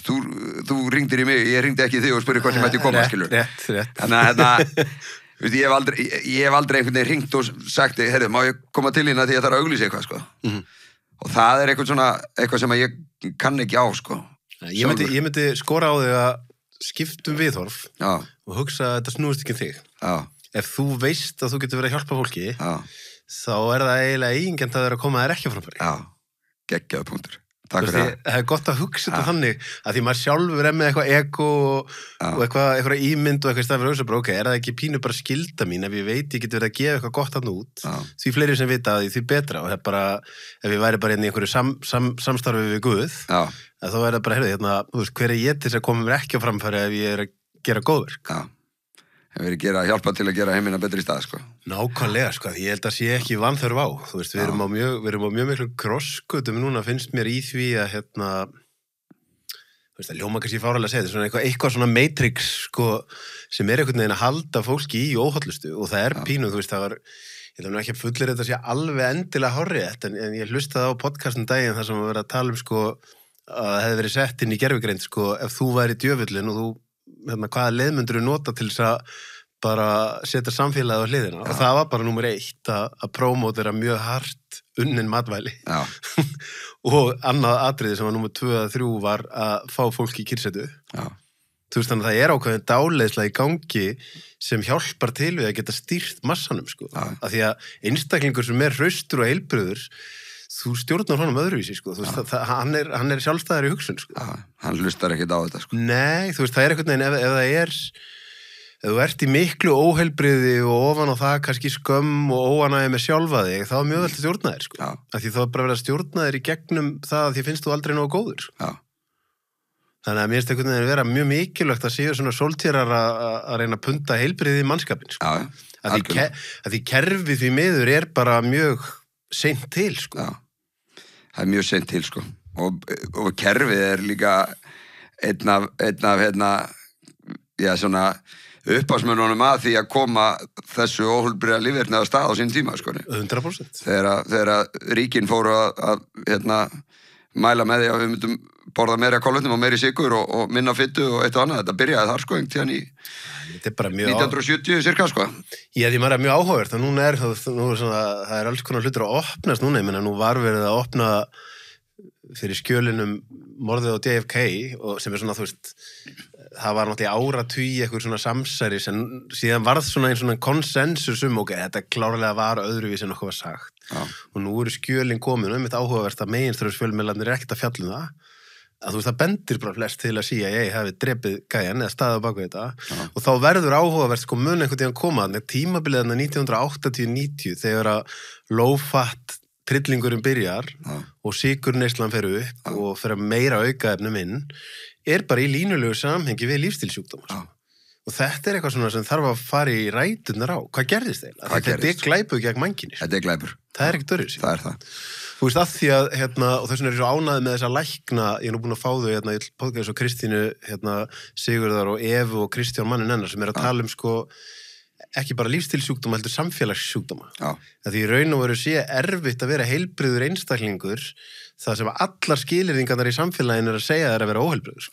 Þú ringdir í mig, ég ringdi ekki í þig og spurði hvað sem mætti koma, skilur. Rétt. Þannig að ég hef aldrei einhvern veginn ringt og sagt, heyrðu, má ég koma til hérna því ég þarf að auglýsa eitthvað, sko. Og það er eitthvað sem ég kann ekki á, sko. Ég myndi skora á þig að skiptum viðhorf og hugsa að þetta snúist ekki þig. Ef þú veist að þú getur verið að hjálpa fólki, þá er það eiginlega eigingjarnt að vera að koma þér ekki á framfæri. Já, geggjaður punktur. Takk fyrir það. Það er gott að hugsa þetta þannig, að því maður sjálfur er með eitthvað ego og eitthvað ímynd og eitthvað stafir og hugsa bara, ok, er það ekki pínu bara skylda mín ef ég veit ég getur verið að gefa eitthvað gott hann út, því fleiri sem vita að því betra og það bara, ef ég væri bara inn í einhverju samstarfi við Guð, þá er það bara, heyrðu, hver er ég til þess að koma mér ekki á framfæri ef ég er að gera góðverk? Hefur verið að hjálpa til að gera heimina betri í stað, sko. Nákvæmlega, sko, ég held að sé ekki vanþörf á. Þú veist, við erum á mjög miklu krossgötum núna, finnst mér í því að, þú veist, að ljóma kannski fáralega að segja, þetta er eitthvað svona matrix, sko, sem er einhvern veginn að halda fólki í óhollustu og það er pínu, þú veist, það var, ég ætla nú ekki að fullir þetta sé alveg endilega hárrétt, en ég hlustaði á podcastum daginn þar sem að vera að tala sko, að það hefði verið sett inn í gervigreind, sko, ef þú væri djöfullin og þú hvaða leið myndir þú nota til þess að bara setja samfélagið á hliðina og það var bara númer 1 að prómótera mjög hart unnin matvæli og annað atriði sem var númer 2 eða 3 var að fá fólk í kyrrsetu. Þú veist þannig að það er ákveðin dáleiðsla í gangi sem hjálpar til við að geta stýrt massanum, sko. Af því að einstaklingur sem er hraustur og heilbrigður, þú stjórnar honum öðruvísi, sko. Þú veist, hann er sjálfstæðar í hugsun, sko. Hann hlustar ekkert á þetta, sko. Nei, þú veist, það er einhvern veginn, ef ef þú ert í miklu óheilbrigði og ofan á það kannski skömm og óanægja með sjálfa þig, þá mjög vel að stjórna þér, sko. Af því þá bara verið að stjórna þér í gegnum það að því finnst þú aldrei nógu góður, sko. Þannig að mér finnst einhvern veginn vera mjög mikilvægt að séu svona sóltýrar að reyna að punda heilbrigði í mannskapin, sko. Að því kerfið því miður bara mjög seint til, sko. Það mjög seint til, sko. Og kerfið líka einn af svona uppásmönnunum að því að koma þessu óheilbrigða lífverðni á stað á sín tíma, sko. 100%. Þegar ríkin fóru að mæla með því að við myndum borða meira kolvetnum og meiri sykur og minna fitu og eitt og annað. Þetta byrjaði þar, sko, tíðan í 1970 cirka, sko. Já, því maður mjög áhugavert og núna það alls konar hlutur að opnast núna, ég meina nú var verið að opna fyrir skjölinum morðið á JFK og sem svona, þú veist, það var náttúrulega áratugi eitthvað svona samsæri sem síðan varð svona einn svona konsensus ok, þetta klárlega var öðruvís en okkur var sagt og nú eru skjölin komin og mitt áhugavert að meginströmsfjölmiðlarnir ekkert að fjalla það að þú veist, það bendir bara flest til að CIA hafi drepið gæjan eða staðið á baku þetta og þá verður áhugavert sko mun einhvern tíðan koma tímabilið 1980-90 þegar að low-fat trillingurinn byrjar og sykurneyslan fer upp og fer meira aukaefnum inn bara í línulegu samhengi við lífstílsjúkdóma. Og þetta eitthvað svona sem þarf að fara í ræturnar á. Hvað gerðist þeir? Þetta glæpur gegn mannkyni. Þetta glæpur. Það ekki dörrið síðan. Það það. Þú veist, að því að, og þess vegna er svo ánægð með þessa lækna, ég er nú búin að fá þau, ég podcast svo Kristínu, Sigurðar og Evu og Kristján mannin hennar sem að tala sko, ekki bara lífstílsjúkdóma, heldur samfélagssjúkdóma. Því í raun og veru sé erfitt að vera heilbrigður einstaklingur það sem allar skilyrðingarnar í samfélaginu að segja að vera óheilbrigður.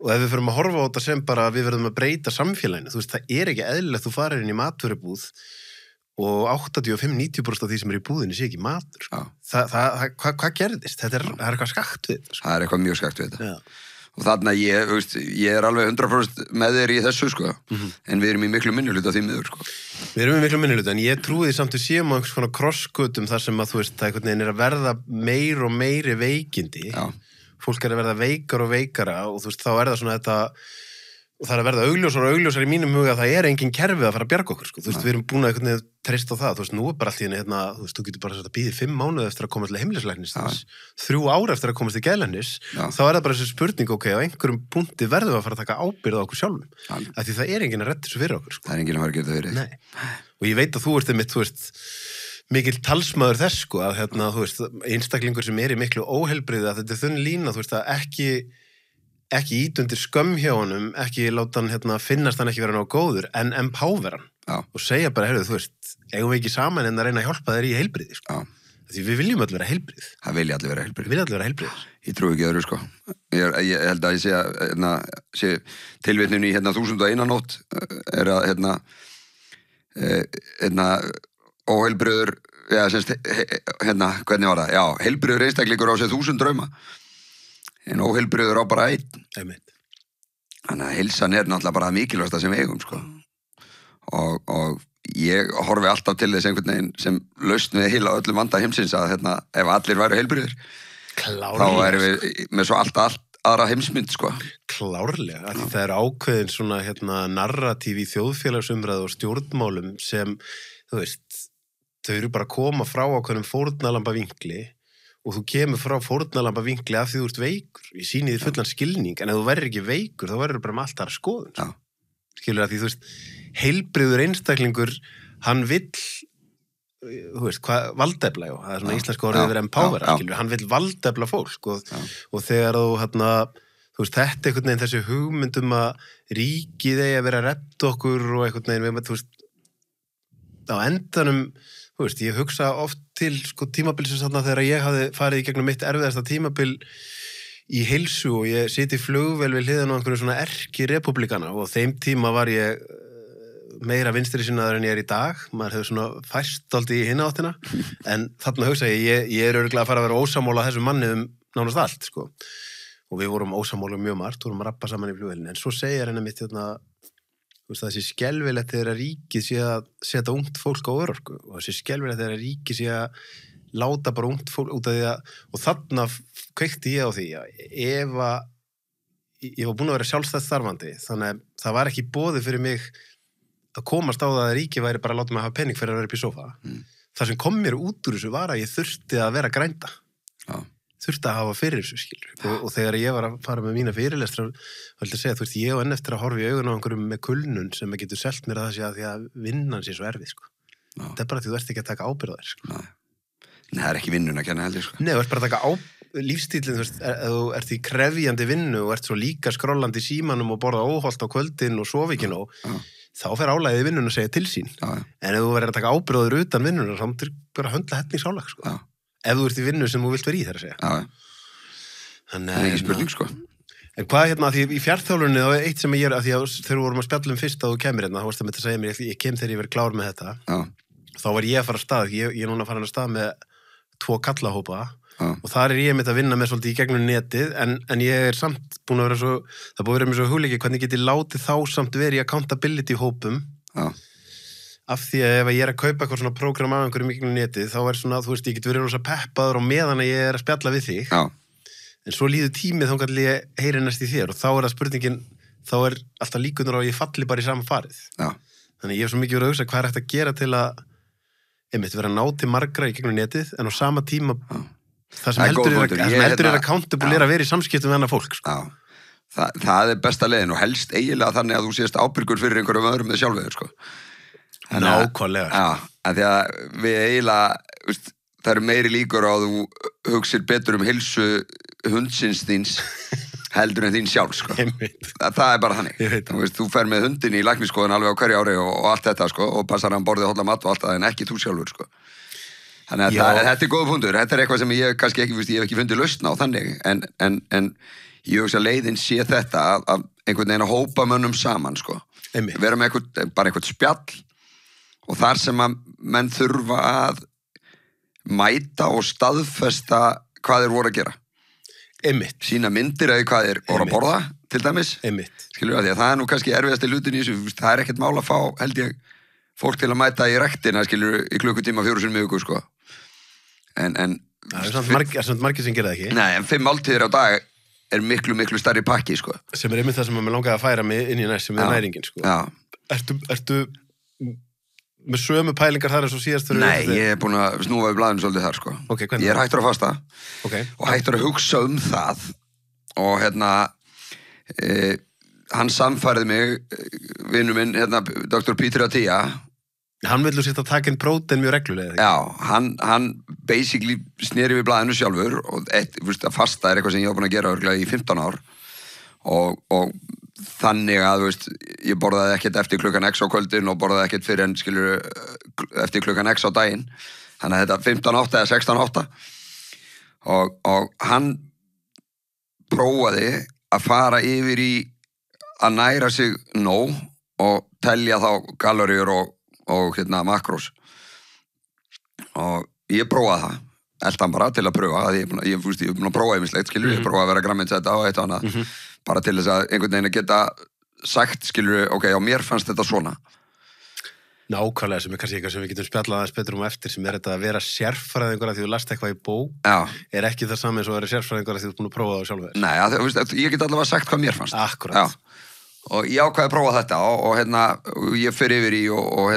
Og ef við förum að horfa á þetta sem bara við verðum að breyta samfélaginu, þú veist, það ekki eðlilegt, þú farir inn í matvörubúð og 85-90% af því sem í búðinni sé ekki matur. Hvað gerðist? Það er eitthvað skakt við þetta. Það er eitthvað mjög skakt við þetta. Og þarna ég alveg 100% með þér í þessu, sko. En við erum í miklu minnihluta því miður, sko. Við erum í miklu minnihluta, en ég trúi því samt við séum á einhvers konar krossgötum þar sem að, þú veist, það einhvern veginn að verða meir og meiri veikindi. Fólk að verða veikar og veikara og þú veist, þá það svona þetta, og það að verða augljósar í mínum huga að það engin kerfið að fara að bjarga okkur, sko. Þú veist, við erum búin að einhvern veginn treysta á það, þú veist, nú bara allt í henni, þú veist, þú getur bara að bíða 5 mánuði eftir að komast til heimilislæknis, 3 ár eftir að komast til geðlæknis, þá það bara þessi spurning, ok, á einhverjum punkti verðum við að fara að taka ábyrgð á okkur sjálfum, af því það enginn að redda þessu fyrir okkur, sko. Það enginn að fara að gera það fyrir. Nei. Og ég veit að þú ert einmitt, þú veist, mikill talsmaður þess, sko, að þú veist, einstaklingur sem í miklu óheilbrigði, að þetta þunn lína, þú veist, að ekki ít undir skömm hjá honum, ekki láta hann finnast hann ekki vera ná góður, en empower hann og segja bara, heyrðu, þú veist, eigum við ekki saman en að reyna að hjálpa þér í heilbrigði, sko. Því við viljum allir vera heilbrigð. Það vilja allir vera heilbrigð. Vilja allir vera heilbrigð. Ég trúi ekki öðru, sko. Ég held að ég sé tilvitnun í 1001 nótt að óheilbrigður, hvernig var það? Já, heilbrigður einstaklingur á sér 1000 drauma. En óheilbrigður á bara einn. Þannig að heilsan náttúrulega bara mikilvægasta sem við eigum, sko. Og ég horfi alltaf til þess einhvern veginn sem lausn við heila öllum vanda heimsins að ef allir væru heilbrigðir, þá væri við með svo allt aðra heimsmynd, sko. Klárlega, því það ákveðin svona narratív í þjóðfélagsumræðu og stjórnmálum sem, þú veist, þau eru bara að koma frá ákveðnum fórnalamba vinkli og þú kemur frá fórnalamba vinkli af því þú ert veikur. Ég sýni þér fullan skilning, en ef þú verður ekki veikur, þá verður bara með allt aðra skoðun. Skilur að því, þú veist, heilbrigður einstaklingur, hann vill, þú veist, valdefla, það svona íslensku orðið verið empowera, skilur, hann vill valdefla fólk og þegar þú veist, þetta einhvern veginn þessi hugmyndum að ríkið eigi að vera að redda okkur og einhvern veginn, þú veist, á endanum, þú veist, ég hugsa oft til sko tímabilsins þarna þegar ég hafði farið í gegnum mitt erfiðasta tímabil í heilsu og ég siti í flugvél við hliðan á einhverju svona erki republikana og þeim tíma var ég meira vinstri sinnaður en ég í dag, maður hefur svona færst dálítið í hina áttina, en þarna hugsa ég örugglega að fara að vera ósammála þessum manni nánast allt, sko. Og við vorum ósammála mjög margt, vorum að rappa saman í flugvélinu, en svo segir henni mitt þú veist, þessi skelfilegt þegar ríkið sé að setja ungt fólk á örorku og þessi skelfilegt þegar ríkið sé að láta bara ungt fólk út af því að, og þarna kveikti ég á því að ef að ég var búin að vera sjálfstætt starfandi, þannig að það var ekki boði fyrir mig að komast á það að ríki væri bara að láta mig hafa penning fyrir að vera upp í sófa. Það sem kom mér út úr þessu var að ég þurfti að vera grænda. Þurfti að hafa fyrir þessu, skilur. Og þegar ég var að fara með mína fyrirlestra, vildi segja, þú veist, ég og enn eftir að horfa í augun á einhverjum með kulnun sem getur selt mér að það sé að því að vinnan sé svo erfið, sko. Það er bara því þú ert ekki að taka ábyrgð á þér, sko. Nei, það er ekki vinnun að kenna heldur, sko. Nei, þú ert bara að taka lífstílinn, þú veist, þú ert í krefjandi vinnu og ert svo líka skrollandi í símanum og borða óholt á kvöldin og sofi ekki nóg, þá fer álagið í vinnun að segja til sín. En ef þú verður að taka ábyrgður utan vinnunar, þá myndir bara höndla helningsálag, sko. Ef þú ert í vinnu sem þú vilt vera í, þar að segja. Það er ekki spurning, sko. En hvað hérna, því í fjartþjálfunni, þá er eitt sem ég að því að þegar við vorum að spjalla fyrst að þú kemur hérna, þá varst það með að segja mér, ég kem þegar ég verið klár með þetta. Þá var ég að fara að stað, ég er núna að fara að stað með 2 kallahópa og þar er ég mitt að vinna með svolítið í gegnum netið, en ég er samt búin að vera svo, það búið að vera mér svo hugleiki hvernig get ég látið þá samt verið í accountability hópum af því að ef ég er að kaupa eitthvað svona prógram af einhverjum í gegnum netið, þá er svona, þú veist, ég get verið rosa peppaður og meðan að ég er að spjalla við þig en svo líður tímið þá kannski ég heyri næst í þér og þá er það spurningin, þá er alltaf líkunar á að ég falli bara í sama farið þannig ég hef svo mikið verið að hugsa hvað er hægt að gera til að vera að ná til margra í gegnum netið en á sama tíma það sem heldur er accountable er að vera í samskiptum með annað fólk, sko. Það er besta leiðin og helst eiginlega þannig að þú sést ábyrgur fyrir einhverjum öðrum með sjálfur, sko. Nákvæmlega. Já, að því að við eiginlega, það eru meiri líkur á að þú hugsir betur heilsu hundsins þíns heldur en þín sjálf, sko. Það er bara þannig. Þú fer með hundin í læknisskoðun alveg á hverju ári og allt þetta, sko, og passar hann borðið holla mat og allt það en ekki þú sjálfur, sko. Þannig að þetta er góð pundur, þetta er eitthvað sem ég kannski ekki, ég hef ekki fundið lausn á þannig, en ég hugsa að leiðin sé þetta að einhvern veginn að hópa mönnum saman, sko. Vera með bara eitthvað spjall og þar sem að menn þurfa að mæta og staðfesta hvað þeir voru að gera. Sýna myndir eða hvað þeir voru að borða, til dæmis. Skilur að því að það er nú kannski erfiðasti hlutin í þessu, það er ekkert mál að fá, held ég, fólk til að mæta í rektina, skilur, í klukkutíma 4 sinni í viku, sko. Það er samt margir sem gera það ekki. Nei, en 5 máltíðir á dag er miklu, miklu stærri pakki, sko. Sem er einmitt það sem maður langaði að færa mig inn í næst sem er næringin, sko. Ertu með sömu pælingar þar eins og síðast fyrir? Nei, ég er búin að snúfa í blaðinu svolítið þar, sko. Ég er hættur að fasta og hættur að hugsa það og hann samfærði mig, vinur minn, Dr. Peter Attia. Hann villu sitt að taka inn prótein mjög reglulega. Já, hann basically sneri við blaðinu sjálfur og að fasta er eitthvað sem ég var búin að gera örglega í 15 ár og þannig að, ég borðaði ekkert eftir klukkan X á kvöldin og borðaði ekkert fyrir en, skilur, eftir klukkan X á daginn. Þannig að þetta 15-8 eða 16-8 og hann prófaði að fara yfir í að næra sig nóg og telja þá kaloríur og makrós og ég prófaði það eldan bara til að pröfa ég er búin að prófa einmislegt, skilur, ég prófaði að vera grammensetta og eitt og annað bara til þess að einhvern veginn að geta sagt, skilur, ok, já, mér fannst þetta svona Nákvæmlega, sem er kannski eitthvað sem við getum spjallað aðeins betur eftir, sem er þetta að vera sérfræðingur að því þú last eitthvað í bók er ekki það saman eins og að vera sérfræðingur að því þú ert búin að prófa það sjálf. Nei, ég get allavega sagt hvað mér fannst. Akkurat. Og ég ákvaði að prófa þetta og ég fer yfir í og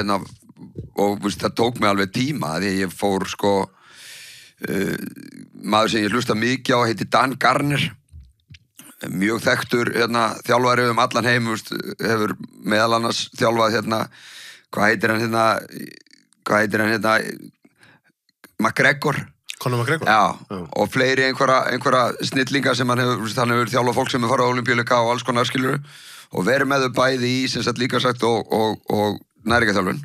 það tók mig alveg tíma því ég fór maður sem ég hlusta mikið á heiti Dan Garner, mjög þekktur þjálfari allan heim, hefur meðal annars þjálfað hvað heitir hann McGregor. Conor McGregor? Já, og fleiri einhverja snillinga sem hann hefur þjálfað fólk sem er farið á Ólympíuleika og alls konar, skilur, og verið með þau bæði í, sem sagt líka sagt, og næringarþjálfun.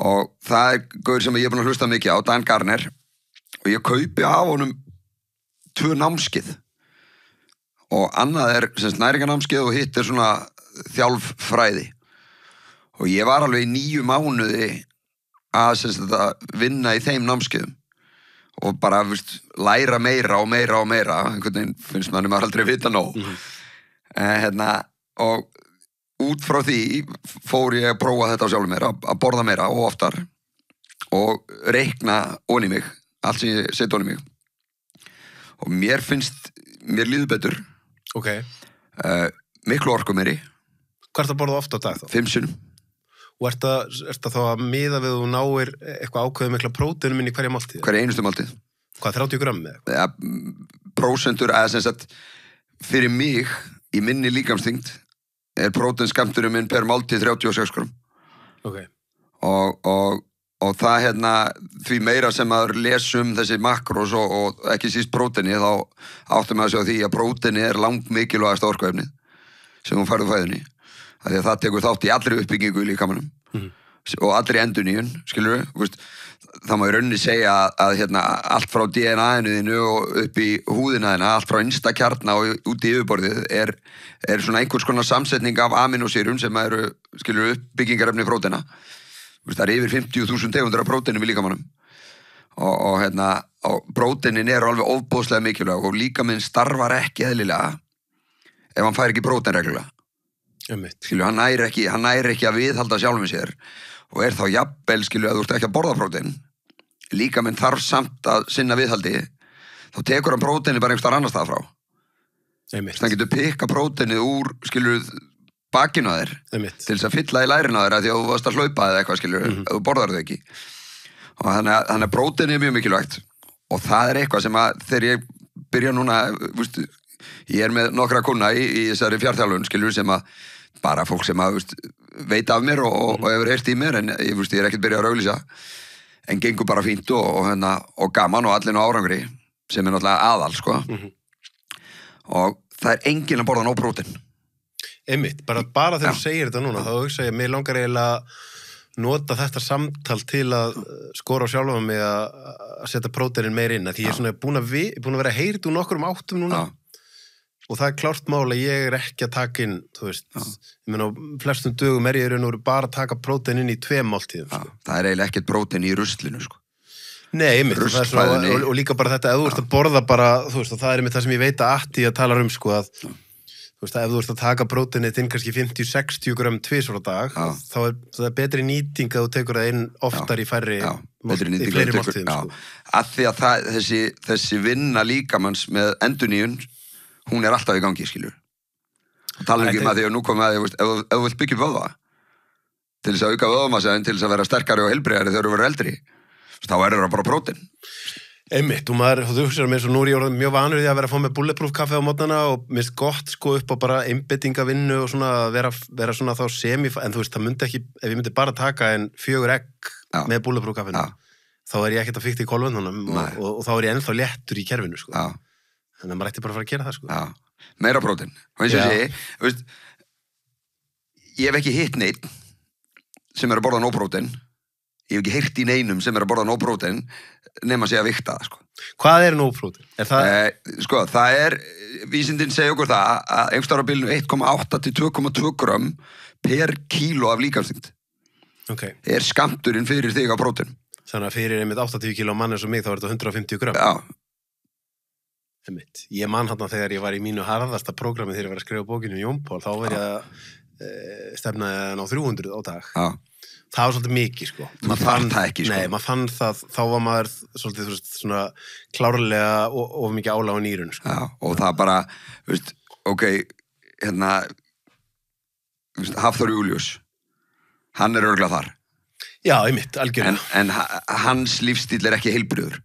Og það er gaur sem ég er búin að hlusta mikið á, Dan Garner, og ég kaupi af honum 2 námskeið. Og annað er næringarnámskeið og hitt er svona þjálffræði. Og ég var alveg í 9 mánuði að vinna í þeim námskeiðum og bara læra meira og meira og meira, einhvern veginn finnst maður aldrei vita nóg. Og út frá því fór ég að prófa þetta á sjálfum mér, að borða meira og oftar og reikna onni mig, allt sem ég set onni mig. Og mér líður betur. Ok. Miklu orku meiri. Hvað ert að borða ofta á dag þá? 5 sinnum. Og ert það þá að miða við þú náir eitthvað ákveðið mikla próteinum inn í hverja máltíð? Hverja einustu máltíð. Hvað, 30 gram með? Ja, prósentur, eða sem sagt, fyrir mig, í minni líkamsþyngd, próteinskammturinn minn per máltíð 36 gram. Ok. Og það því meira sem maður lesum þessi makrós og ekki síst próteini, þá áttum maður að sjá því að próteini langt mikilvægast orkuefnið sem hún færðu fæðunni. Því að það tekur þátt í allri uppbyggingu í líkamanum og allri endurnýjun, skilur við. Það má í rauninni segja að allt frá DNA-inu og upp í húðina þina, allt frá innsta kjarna og út í yfirborðið er svona einhvers konar samsetning af aminosýrum sem eru, skilur við, uppbyggingarefni próteina. Það er yfir 50.000 tegundir af próteinum í líkamanum og próteinin alveg ofboðslega mikilvæg og líkaminn starfar ekki eðlilega ef hann fær ekki prótein reglulega. Skilju, hann næri ekki að viðhalda sjálfum sér og þá jafnvel, skilju, að þú ert ekki að borða prótein, líkaminn þarf samt að sinna viðhaldi, þá tekur hann próteini bara einhverstaðar annars staðar frá. Þannig getur pikka próteinið úr, skilju, bakinu á þér til þess að fylla í lærin á þér að því að þú varst að hlaupa eða eitthvað, skilur, ef þú borðar þau ekki. Og þannig að prótein mjög mikilvægt og það eitthvað sem að þegar ég byrja núna, ég með nokkra kuna í þessari fjárþjálfun, skilur, sem að bara fólk sem að veit af mér og hefur heyrt í mér, en ég ekkert byrjað að auglýsa, en gengur bara fínt og gaman og allir á árangri, sem náttúrulega aðal, sko. Og það enginn að borða nóg prótein. Einmitt, bara þegar þú segir þetta núna, þá hugsa ég, mér langar eiginlega að nota þetta samtal til að skora á sjálfa mig að setja próteinin meir inn, því ég er svona búin að vera heyrt úr nokkrum áttum núna og það klárt mál að ég ekki að taka inn, þú veist, ég meina á flestum dögum ég raun og bara að taka prótein inn í 2 máltíðum, sko. Það eiginlega ekkert prótein í ruslinu, sko. Nei, einmitt, og líka bara þetta, ef þú ert að borða bara, þú veist, og það einmitt það sem ég veit að Atti að tala sko, að þú veist, ef þú ert að taka próteinið inn kannski 50-60 gram tvisvar á dag, þá það betri nýting að þú tekur það inn oftar í fleiri máltíðum, sko. Af því að þessi vinna líkamanns með endurnýjun, hún alltaf í gangi, skilur. Og tala ekki að því að nú komum að því, ef þú vilt byggja vöðva, til þess að auka vöðvamassaðin, til þess að vera sterkari og heilbrigari þegar þú verður eldri, þá það bara prótein. Einmitt, og þú hugsaður mér, svo nú ég orðið mjög vanur því að vera að fá með bulletproof kaffe á mótnana og minnst gott sko upp á bara einbeitingavinnu og svona vera svona þá en þú veist, það myndi ekki, ef ég myndi bara taka 4 egg með bulletproof kaffinu, þá ég ekkert að fikta í kolvöndunum og þá ég ennþá léttur í kerfinu, sko. Þannig að maður ætti bara að fara að gera það, sko. Meira prótein. Og eins og sé, ég hef ekki hitt neitt sem að borða nóg prótein. Ég hef ekki heyrt í neinum sem að borða nóg prótein nema að segja að vikta það, sko. Hvað nóg prótein? Sko, vísindin segja okkur það að einhverstaðar á bilinu 1,8 til 2,2 gram per kíló af líkamsþyngd. Skammturinn fyrir þig á prótein. Þannig að fyrir einmitt 80 kíló mann eins og mig þá þetta 150 gram. Já. Einmitt. Ég man þarna þegar ég var í mínu harðasta prógrami þegar ég var að skrifa bókinu Jón Pál, þá var ég að stefna ná 300 á dag. Já. Það var svolítið mikið, sko. Maður fann það ekki, sko. Nei, maður fann það, þá var maður svolítið, þú veist, svona klárlega of mikið álag á nýrun, sko. Já, og það bara, þú veist, Hafþór Júlíus, hann örugglega þar. Já, einmitt, algjörlega. En hans lífstíl ekki heilbrigður.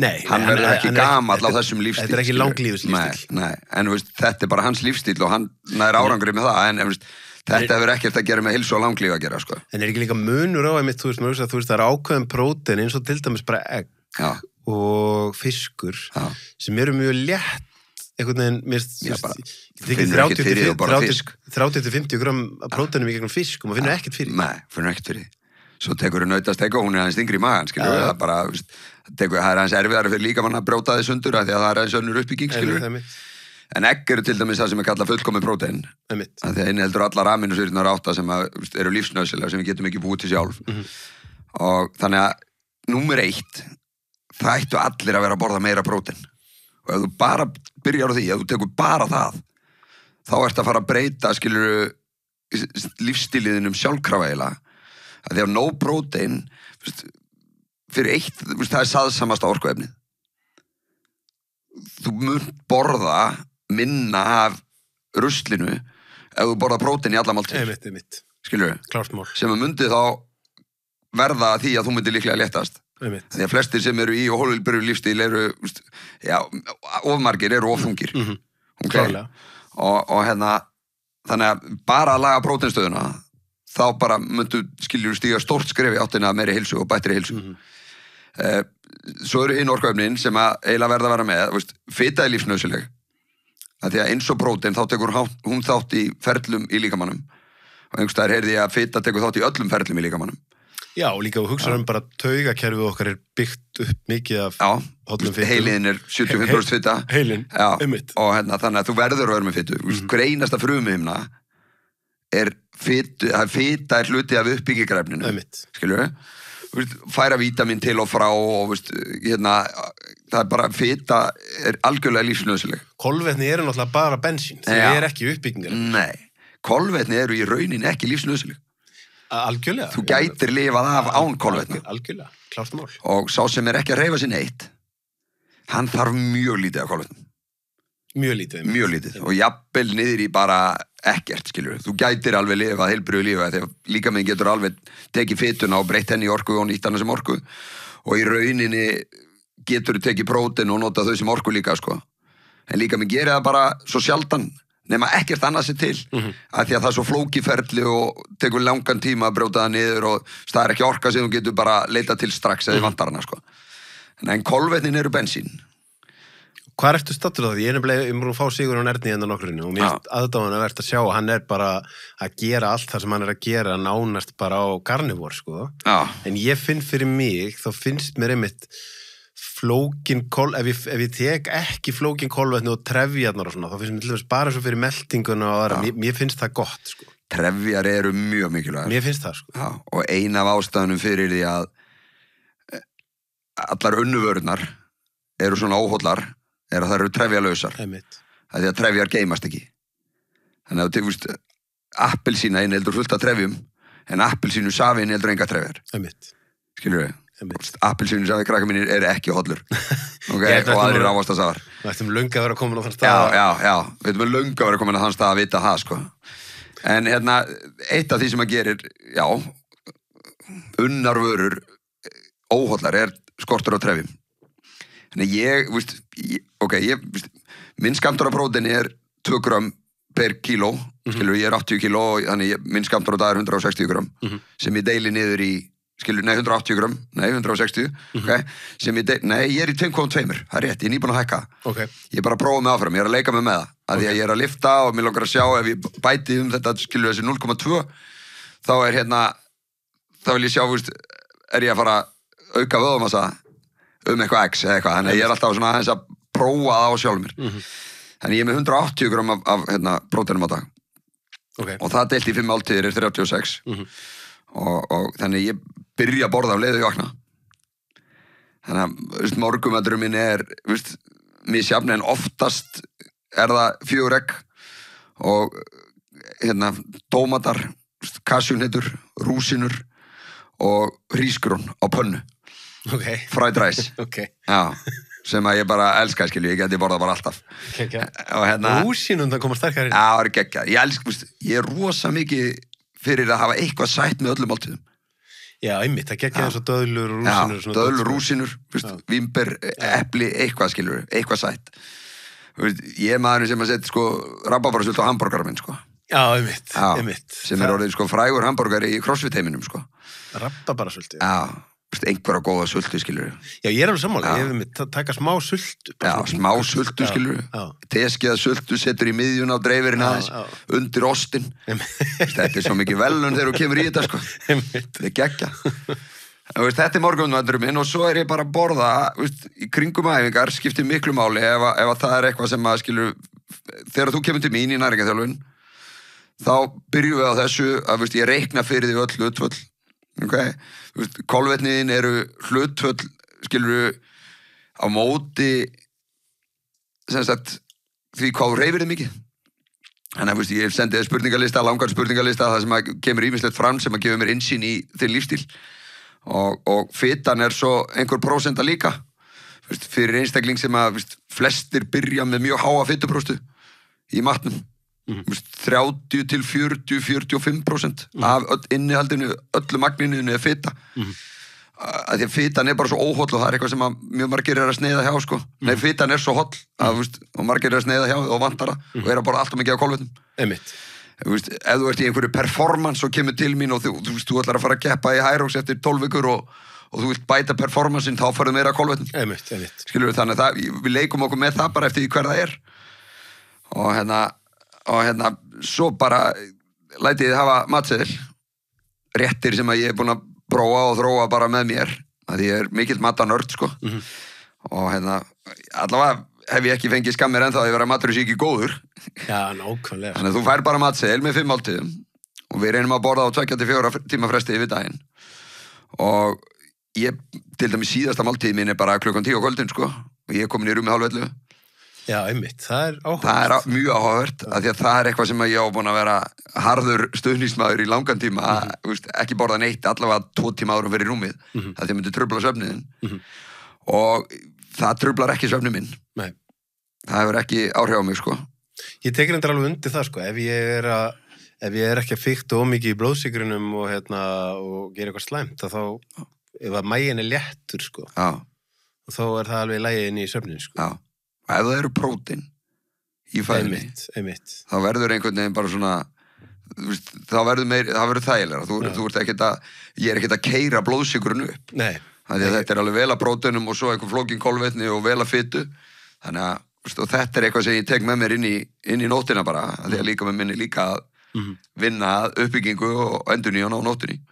Nei. Hann verður ekki gamall á þessum lífstíl. Þetta ekki langlífis lífstíl. Nei, en þú veist, þetta bara hans lífstíl og hann nær árangri með það, en þú veist, þetta hefur ekkert að gera með heilsu og langlíf að gera, sko. En ekki líka munur á einmitt, þú veist, það ákveðin prótein eins og til dæmis bara egg og fiskur sem eru mjög létt, einhvern veginn, mér finnst 30-50 gram próteinum í gegnum fisk og maður finnur ekkert fyrir. Nei, finnur ekkert fyrir. Svo tekur nautasteg og hún aðeins þyngri í magan, skilur við, það bara, það aðeins erfiðara fyrir líkamann að brjóta þið sundur af því að það aðeins önnur uppbygging, skilur við. En egg eru til dæmis það sem kallað fullkomið prótein, af því að inniheldur allar amínósýrurnar 8 sem eru lífsnauðsynlegar sem við getum ekki búið til sjálf. Og þannig að númer 1, það ættu allir að vera að borða meira prótein. Og ef þú bara byrjar á því, ef þú tekur bara það, þá ertu að fara að breyta, skilur lífsstíliðinum sjálfkrafa eiginlega. Að því að nóg prótein, fyrir eitt, það er saðsamasta orkuefnið. Þú munt borða minna af ruslinu ef þú borða prótein í alla máltíðir. Einmitt. Skilurðu? Klárt mál. Sem að myndi þá verða því að þú myndi líklega léttast. Því að flestir sem eru í og hólfbyrju lífstíl eru, ofmargir eru ofþungir. Klárlega. Og þannig að bara að laga próteinstöðuna, þá bara myndu, stíga stórt skref í áttina meiri heilsu og bættri heilsu. Svo eru hinn orkuefnin sem að eiginlega verða að vera með, fita er lífsnauðsynleg. Því að eins og prótein, þá tekur hún þátt í ferlum í líkamannum. Og einhvers staðar heyrði ég að fita tekur þátt í öllum ferlum í líkamannum. Já, og líka og hugsa bara taugakerfið okkar byggt upp mikið af hollum fitum. Heilin 75% fita. Heilin, einmitt. Og þannig að þú verður að vera með fitu. Hver einasta frumuhimna fita hluti af uppbyggingarefninu. Einmitt. Skilurðu? Færa vítamin til og frá og það bara fita algjörlega lífsnauðsynleg. Kolvetni eru náttúrulega bara bensín. Það ekki uppbyggingar. Nei, kolvetni eru í rauninni ekki lífsnauðsynleg. Algjörlega. Þú gætir lifað af án kolvetni. Algjörlega, klárt mál. Og sá sem ekki að hreyfa sig neitt, hann þarf mjög lítið af kolvetni. Mjög lítið. Mjög lítið. Og jafnvel niður í bara ekkert, skilur. Þú gætir alveg lifað heilbrigðu lífi þegar líkaminn getur alveg tekið fituna og breytt henni í orku og nýtt hana sem orku. Og í rauninni getur þú tekið prótein og nota þau sem orku líka, sko. En líkaminn gerir það bara svo sjaldan nema ekkert annað sér til af því að það svo flókiferli og tekur langan tíma að brjóta það niður og það ekki orka sem þú getur bara leita til strax eða vantar hana, sko. En kolvetnin eru bensín. Hvað ertu stattur á því? Ég múið að fá Sigurjón Erni hérna nokkurinu og mér finnst aðdáðanvert að sjá að hann bara að gera allt það sem hann að gera nánast bara á karnivór, sko. En ég finn fyrir mig, þá finnst mér einmitt flókin ef ég tek ekki flókin kolvetni og trefjarnar og svona, þá finnst mér til þess bara svo fyrir meltinguna og aðra, mér finnst það gott, sko. Trefjar eru mjög mikilvæg. Mér finnst það, sko. Já, og ein af ástæðunum fyrir því að allar unnuvörurnar eru svona óhóllar, að það eru trefjalausar. Það því að trefjar geymast ekki. Þannig að þú tekur, appelsína inniheldur fullt af trefjum, en appelsínu safi inniheldur enga trefjar. Skilur við? Appelsínu safi krakka mínir eru ekki hollur. Okay? Og aðrir ávastasafar. Við ættum löngu að vera komin á þann stað. Já. Við ættum löngu að vera komin á þann stað að vita það, sko. En eitt af því sem að gerir, unnar vörur óhóllar skortur á trefjum. Þannig minn skammtur af próteini 2 grömm per kíló, skilur, ég 80 kíló, þannig minn skammtur á dag 160 grömm, sem ég deili niður í, skilur, 180 grömm, 160, sem ég er í 2,2, það rétt, ég er nýbúin að hækka. Ég bara prófa mig áfram, ég að leika mig með það, að því að ég að lifta og mér langar að sjá ef ég bæti þetta, skilur, þessi 0,2, þá þá vil ég sjá, ég að fara auka vöðumassa eitthvað x eða eitthvað, þannig ég alltaf svona aðeins að prófa það á sjálf mér. Þannig ég er með 180 grömm af próteinum á dag. Og það deilt í 5 máltíðir 36. Og þannig ég byrja að borða af leið og vakna. Þannig að morgunmaturinn minn misjafn, en oftast það 4 egg og tómatar, kasjúhneitur, rúsinur og hrísgrjón á pönnu. Fried rice. Já, sem að ég bara elska, skilju, ég geti borðað bara alltaf. Rúsinum það koma sterkar inn. Já, það geggjað. Ég er rosa mikið fyrir að hafa eitthvað sætt með öllum máltíðum. Já, einmitt, það geggjað eins og döðlur og rúsinur. Já, döðlur, rúsinur, vimber, epli, eitthvað, skilju, eitthvað sætt. Ég er maðurinn sem að setja, sko, rabarbararsult á hambúrgarar minn, sko. Já, einmitt. Sem orðið, sko, frægur hambúrgar í CrossFit heiminum, sko. Rabarbararsult, já. Einhverja góða sultu, skilur. Já, ég alveg sammála, ég hef taka smá sultu. Já, smá sultu, skilur. Teskiða sultu, setur í miðjun á dreifirinn aðeins, undir ostin. Þetta svo mikið velun þegar þú kemur í þetta, sko. Þetta geggja. Þetta morgunmaturinn minn og svo ég bara að borða, í kringum æfingar, skiptir miklu máli ef það eitthvað sem að, skilur, þegar þú kemur til mín í næringarþjálfun, þá byrjum við á þessu að, ég reikna fyrir því öll hlutföll. Kolvetniðin eru hlutföll, skilur, á móti sem sagt því hvað þú hreyfir þig mikið. Þannig að ég sendi þér spurningalista, langan spurningalista, það sem að kemur ýmislegt fram sem að gefa mér innsýn í þinn lífstíl og fitan svo einhver prósenta líka fyrir einstakling sem að flestir byrja með mjög háa fitupróstu í matnum, 30 til 40-45% af innihaldinu, öllu magninu er fita. Að því að fitan er bara svo óholl og það er eitthvað sem mjög margir að sneiða hjá, sko. Nei, fitan er svo holl að, og margir að sneiða hjá og vantar það og að borða alltaf mikið af kolvetnum. Einmitt. Ef þú ert í einhverju performance og kemur til mín og þú ætlar að fara að keppa í Hyrox eftir 12 vikur og þú vilt bæta performancein, þá farðu meira kolvetnum. Einmitt. Skilur við, þannig að við leikum okkur með það bara eftir hver það er. Og svo bara lætið hafa matseðil, réttir sem að ég er búin að prófa og þróa bara með mér, að ég er mikill matanörd, sko. Og allavega hef ég ekki fengið skammir ennþá að ég vera matur sé ekki góður. Já, nákvæmlega. Þannig að þú fær bara matseðil með 5 máltíðum og við reynum að borða á 2-4 tíma fresti yfir daginn. Og ég, til dæmis síðasta máltíð mín er bara klukkan 10 á kvöldin, sko. Og ég er komin í rúmið 10:30. Já, einmitt, það er áhugavert. Það er mjög áhugavert, af því að það er eitthvað sem ég á búin að vera harður stuðningsmaður í langan tíma, ekki borða neitt, allavega 2 tíma áður fyrir rúmið, það því myndi trufla svefniðin. Og það truflar ekki svefnið minn. Nei. Það hefur ekki áhrif á mig, sko. Ég tekur endur alveg undir það, sko, ef ég er ekki að fikta ómikið í blóðsykrunum og gera eitthvað slæmt, þá, ef að maginn er léttur, sko, og þá er það alveg í lagi inn í svefninu, sko. Já. Ef það eru prótein í fæðinni, þá verður einhvern veginn bara svona, þá verður þægilega. Þú ert ekkert ég er ekkert að keyra blóðsykurinn upp. Nei. Þannig að þetta er alveg vel að próteinum og svo einhver flókin kolvetni og vel að fitu. Þannig að þetta er eitthvað sem ég tek með mér inn í nóttina bara, að því að líka með minni líka að vinna uppbyggingu og endurnýjun á nóttinni.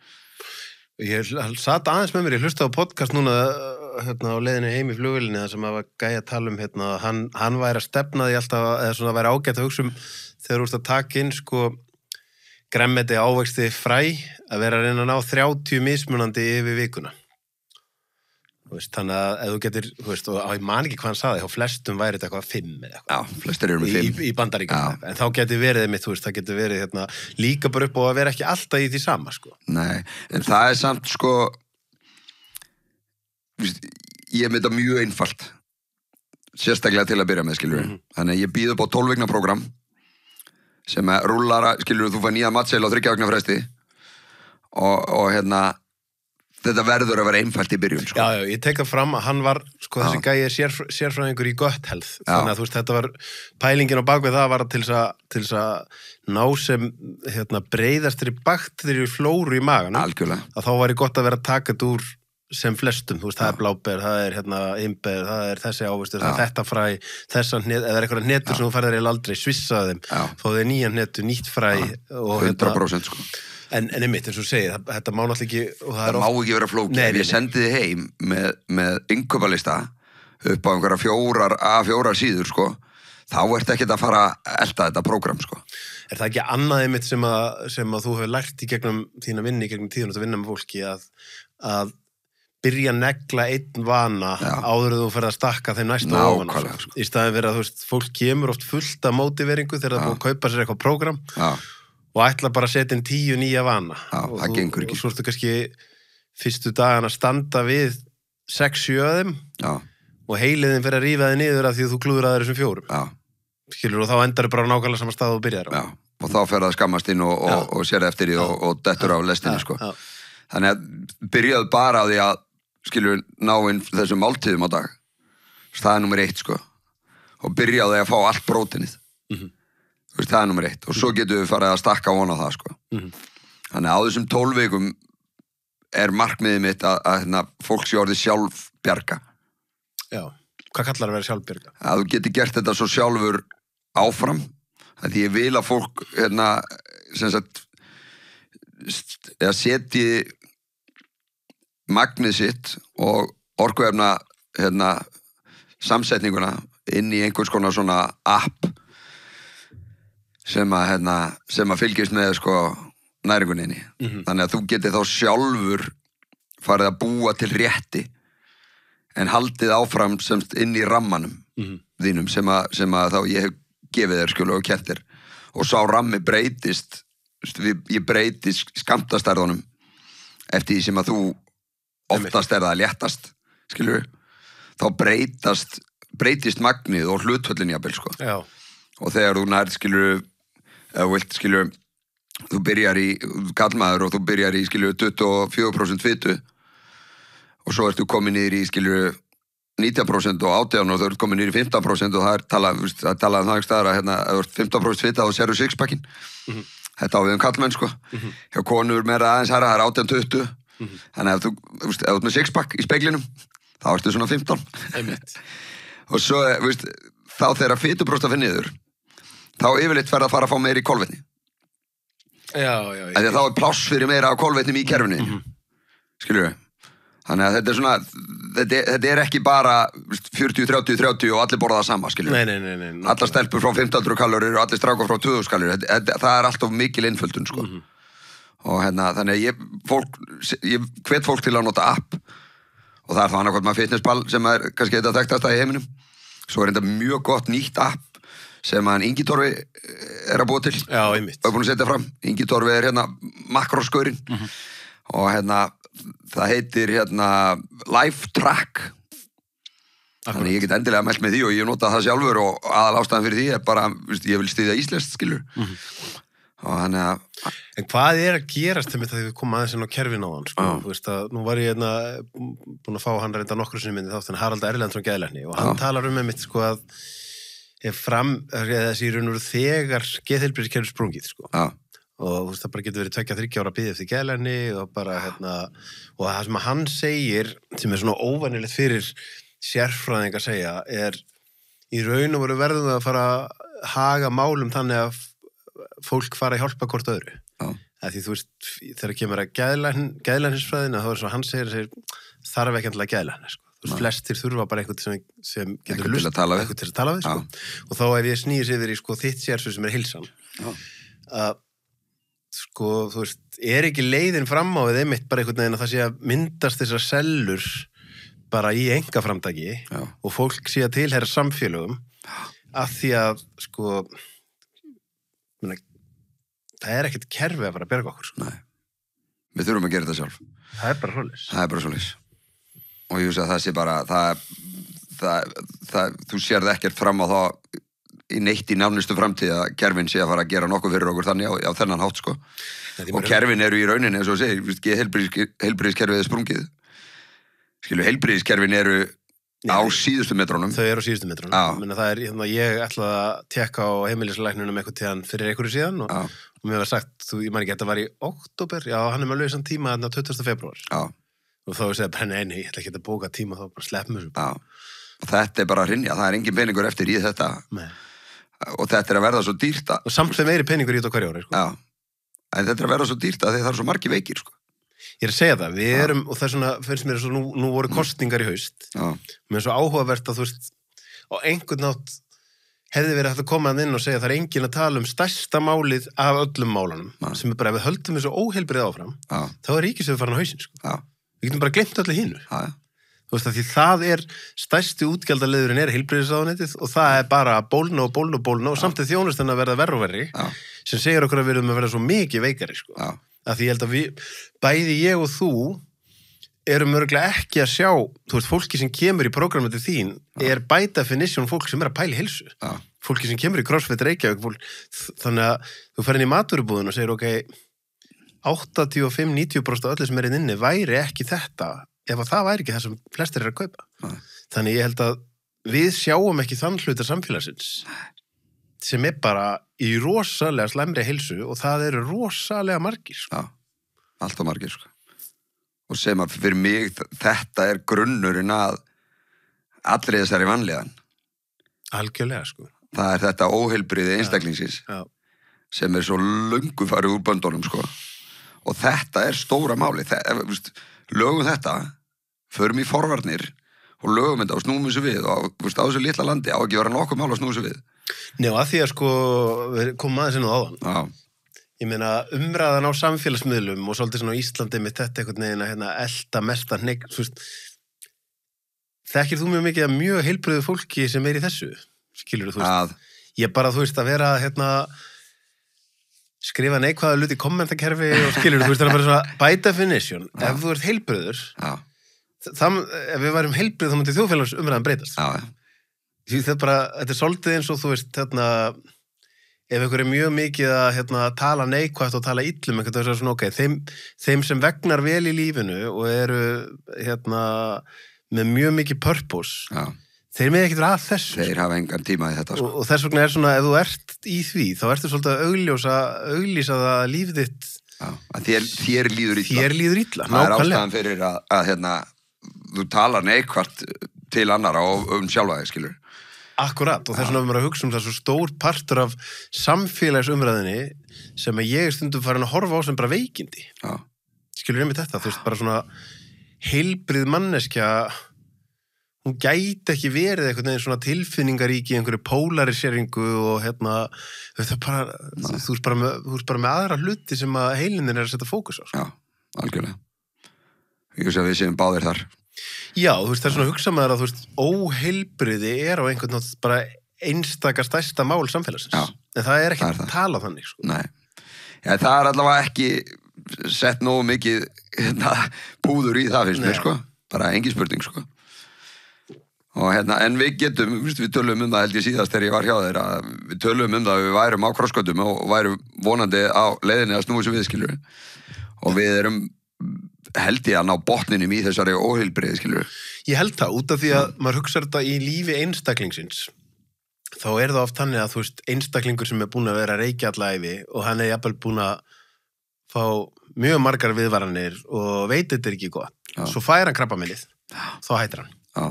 Ég satt aðeins með mér, ég hlustaði á podcast núna á leiðinni heim í flugvélinni þar sem að gæja að tala hann væri að stefna því alltaf, eða svona væri ágætt að hugsa þegar þú ert að taka inn, sko, gremmeti, ávexti, fræ, að vera að reyna að ná 30 mismunandi yfir vikuna. Þannig að ef þú getur, og ég man ekki hvað hann saði, þá flestum væri þetta eitthvað 5 eða eitthvað. Já, flestir eru með 5. Í Bandaríkjunum. En þá getur verið einmitt, það getur verið líka bara upp á að vera ekki alltaf í því sama, sko. Nei, en það er samt, sko, ég er með þetta mjög einfalt. Sérstaklega til að byrja með, skilur við. Þannig að ég býð upp á 12 vikna prógram sem rúlar, skilur við, þú fær nýja matseðil á 3 vikna fresti og þetta verður að vera einfalt í byrjun, sko. Já, ég tek það fram að hann var, sko, þessi gæi er sérfræðingur í gut health. Þannig að þetta var, pælingin á bakvið það var til þess að ná sem, breiðastri bakteríu flóru í maganum. Algjörlega. Að þá væri gott að vera takað úr sem flestum, það er bláber, það er imber, það er þessi ávöxtur, það er þetta fræ, eða er eitthvað hnetur sem þú færðir eiginlega aldrei, svissaði þeim, þó þið er nýjan hnetu, nýtt fræ. 100%, sko. En einmitt, eins og segið, þetta má náttúrulega ekki... Það má ekki vera flókið. Ef ég sendi þið heim með innkaupalista upp á einhverja 4 síður, sko, þá ert ekki að fara að elda þetta prógram, sko. Er það ekki annað einmitt sem að þú hefur lært í gegnum þína vinni, í gegnum tíðun að vinna með fólki, að byrja að negla einn vana áður þú ferð að stakka þeim næstu ofan, sko. Í staðin verið að, fólk kemur oft fullt af mótiveringu þegar það búið að kaupa sér eitthvað prógram. Og ætla bara að setja inn 10 nýja vana. Já, það gengur ekki. Og svo ertu kannski fyrstu dagana að standa við 6-7 af þeim og heiliðin fyrir að rífa þig niður af því að þú klúður að þessum 4. Já. Skilur, og þá endar þau bara á nákvæmlega sama stað og byrjar á. Já, og þá fer það að skammast inn og sér eftir því og dettur á lestinni, sko. Þannig að byrjaðu bara á því að, skilur, ná inn þessum máltíðum á dag. Staða númer 1, sko. Og byrjaðu að fá allt próteinið. Það er nummer 1 og svo getum við farið að stakka von á það, sko. Þannig að á þessum 12 vikum er markmiðið mitt að fólk sé orðið sjálfbjarga. Já, hvað kallar að vera sjálfbjarga? Að þú getur gert þetta svo sjálfur áfram, því ég vil að fólk sem sagt setji magnið sitt og orkuefna samsetninguna inn í einhvers konar svona app sem að fylgjast með, sko, næringuninni. Þannig að þú getur þá sjálfur farið að búa til rétti en haldið áfram semst inn í rammanum þínum sem að þá ég hef gefið þér, skulu, og kennt þér. Og sá rammi breytist, ég breytist skammtastærðunum eftir því sem að þú oftast er það léttast, skilur, þá breytist magnið og hlutföllin jafnvel, sko. Já. Og þegar þú nærð, skilur, Eða þú vilt, skilur, þú byrjar í kallmaður og þú byrjar í, skilur, 24% fitu og svo ertu komin niður í, skilur, 90% og 18% og þú ert komin niður í 15% og það talað það ekki staðar að hérna, ef þú ert 15% fita þá serðu sixpackin. Þetta á við kallmenn, sko. Hjá konur meira aðeins herra, það er 18-20. Þannig að ef þú ert með sixpack í speglinum, þá ertu svona 15. Og svo, þá þegar fituprósta fyrir niður, þá yfirleitt ferð að fara að fá meira í kolvetni. Já. Þá er pláss fyrir meira af kolvetnum í kerfinu. Skilur við? Þannig að þetta er svona, þetta er ekki bara 40-30-30 og allir borða það sama, skilur við? Nei. Allar stelpur frá 1500 kalorir og allir strákar frá 2000 kalorir. Það er alltaf mikil innföldun, sko. Og hérna, þannig að ég hvet fólk til að nota app og það er það annarkvæmt maður Fitnesspal sem er kannski þetta þekktasta í heiminum. Svo er þetta mjög gott nýtt app sem hann Ingi Torfi er að búa til. Já, einmitt. Og er búin að setja fram. Ingi Torfi er hérna makroskaurinn og hérna það heitir hérna Life Track. Þannig ég get endilega mælt með því og ég nota það sjálfur og aðal ástæðan fyrir því er bara, ég vil styðja íslenskt, skilur. Og þannig að... En hvað er að gerast þegar við komum aðeins inn á kerfin á hann, sko? Þú veist að nú var ég hérna búin að fá hann reynda nokkru sinni myndi þátt en Harald Erlendsson geðlækni og hann talar mitt, sko, að þessi í raun og veru þegar geðheilbrigðiskerfið sprungið, sko. Og þú veist það bara getur verið 2-3 ára að biðja eftir geðlækni og bara hérna og það sem hann segir sem er svona óvanilegt fyrir sérfræðing að segja er í raun og veru verðum við að fara að haga málum þannig að fólk fara að hjálpa hvort öðru. Því þú veist, þegar kemur að geðlæknisfræðina, þá er svo hann segir þarf ekki endilega geðlækni, sko. Þú veist, flestir þurfa bara einhvern sem getur lust, einhvern til að tala við, sko. Og þá ef ég snýs yfir í, sko, þitt sérsvið sem er heilsan, sko, þú veist, er ekki leiðin fram á við einmitt bara einhvern veginn að það sé að myndast þessar sellur bara í einkaframtaki og fólk sé að tilheyra samfélögum af því að, sko, það er ekkert kerfi að fara að berga okkur, sko. Nei. Við þurfum að gera þetta sjálf. Það er bara svoleiðis. Það er bara svoleiðis. Og ég veist að það sé bara, þú sérð ekkert fram á það í neitt í nánustu framtíð að kerfin sé að fara að gera nokkuð fyrir okkur þannig á þennan hátt, sko. Og kerfin eru í rauninni, eins og segir, heilbrigðiskerfið er sprungið. Skilu, heilbrigðiskerfin eru á síðustu metrónum. Þau eru á síðustu metrónum. Það er, ég ætlaði að tekka á heimilislæknunum eitthvað tíðan fyrir einhverju síðan og mér var sagt, ég man ekki, þetta var í október, já, hann er með lausan tíma þarna 20. febrúar. Og þá segði bara, nei, ég ætla ekki að bóka tíma, þá bara sleppum þessu. Og þetta er bara að hrynja, það er engin peningur eftir í þetta. Nei. Og þetta er að verða svo dýrt að... Og samt sem meiri peningur í þetta hverju ári, sko. Já, en þetta er að verða svo dýrt að það er svo margir veikir, sko. Ég er að segja það, við erum, og það er svona, finnst mér svo, nú voru kosningar í haust. Mér er svo áhugavert að, þú veist, á einhvern nátt hefði verið hægt að koma inn og segja að það er enginn að tala stærsta málið af öllum málunum, sem er bara, ef við höldum þessu óheilbrigð áfram, þá er ríkissjóður farin á hausinn, sko. Við getum bara gleymt öllu hinu. Þú veist að því það er stærsti útgjaldaliðurinn er heilbrigðisráðuneytið og það er bara bólna og samt er þjónustan að verða verri og verri sem segir okkur að við erum að verða svo mikið veikari, sko. Að því ég held að bæði ég og þú erum örgulega ekki að sjá, þú veist, fólki sem kemur í prógrammet til þín er by definition fólk sem er að pæla í heilsu. Fólki sem kemur í CrossFit Reykjavík, þannig að þú fer inn í matvörubúðun og segir, ok, 85-90% af öllu sem er inn inni væri ekki þetta ef að það væri ekki það sem flestir er að kaupa. Þannig ég held að við sjáum ekki þann hluta samfélagsins sem er bara í rosalega slæmri heilsu og það eru rosalega margir, sko. Já, alltaf margir, sko. Og sem að fyrir mig þetta er grunnurinn að allri þessari vanlíðan. Algjörlega, sko. Það er þetta óheilbrigði einstaklingsins sem er svo löngu farið úr böndunum, sko. Og þetta er stóra máli. Lögum þetta, förum í forvarnir og lögum þetta og snúum þessu við og á þessu litla landi á ekki vera nokkuð mál að snúa þessu við. Nei, og að því að, sko, við komum aðeins inn á áðan. Ég meina, umræðan á samfélagsmiðlum og svolítið svona á Íslandi með þetta einhvern veginn að elta mesta hnegg, þú veist, þekkir þú mjög mikið að mjög heilbrigðu fólki sem er í þessu, skilur þú veist? Ég bara, þú veist, að vera, skrifa neikvæða hluti í kommentakerfi og skilur þú veist, það er bara svona by definition, ef þú ert heilbrigður, ef við værum heilbrigð þá myndi þjóðfélagsumræðan breytast. Því þetta er svolítið eins og þú veist, ef einhver mjög mikið að tala neikvætt og tala illum, einhvern veginn svona, ok, þeim sem vegnar vel í lífinu og eru, með mjög mikið purpose, þeir með ekki vera að þessu. Þeir hafa engan tíma í þetta, sko. Og þess vegna svona, ef þú ert í því, þá ertu svolítið að auglýsa það lífið þitt. Já, að þér líður illa. Þér líður illa, nákvæmlega. Það er ástæðan fyrir að þú talar neikvætt til annara og sjálfa þig, skilur. Akkurat, og þess vegna við maður að hugsa það svo stór partur af samfélagsumræðinni sem að ég stundum farin að horfa á sem bara veikindi. Já. Skilur einmitt þetta, þú veist, bara svona heilbrið manneskja, hún gæti ekki verið einhvern veginn svona tilfinningaríki í einhverju polariseringu og þú ert bara með aðra hluti sem að heilinin að setja fókus á. Já, algjörlega. Ég veist að við séum báðir þar. Já, þú veist, það er svona að hugsa maður að, þú veist, óheilbriði á einhvern nátt bara einstaka stærsta mál samfélagsins. Já. En það er ekki að tala þannig, sko. Nei. Já, það er allavega ekki sett nógu mikið púður í það, finnst mér, sko. Bara engin spurning, sko. Og en við getum, við tölum það held ég síðast þegar ég var hjá þér, að við tölum það að við værum á krossgötum og værum vonandi á leiðinni að snúa þessu við, skilur. Og við erum held ég að ná botninum í þessari óheilbrigði, skilur. Ég held það, út af því að maður hugsa þetta í lífi einstaklingsins, þá það oft þannig að, þú veist, einstaklingur sem búin að vera að reykja alla ævi og hann jafnvel búin að fá mjög margar viðvaranir og veit þetta ekki gott. Svo fær hann krabbameinið, þá hættir hann. Já.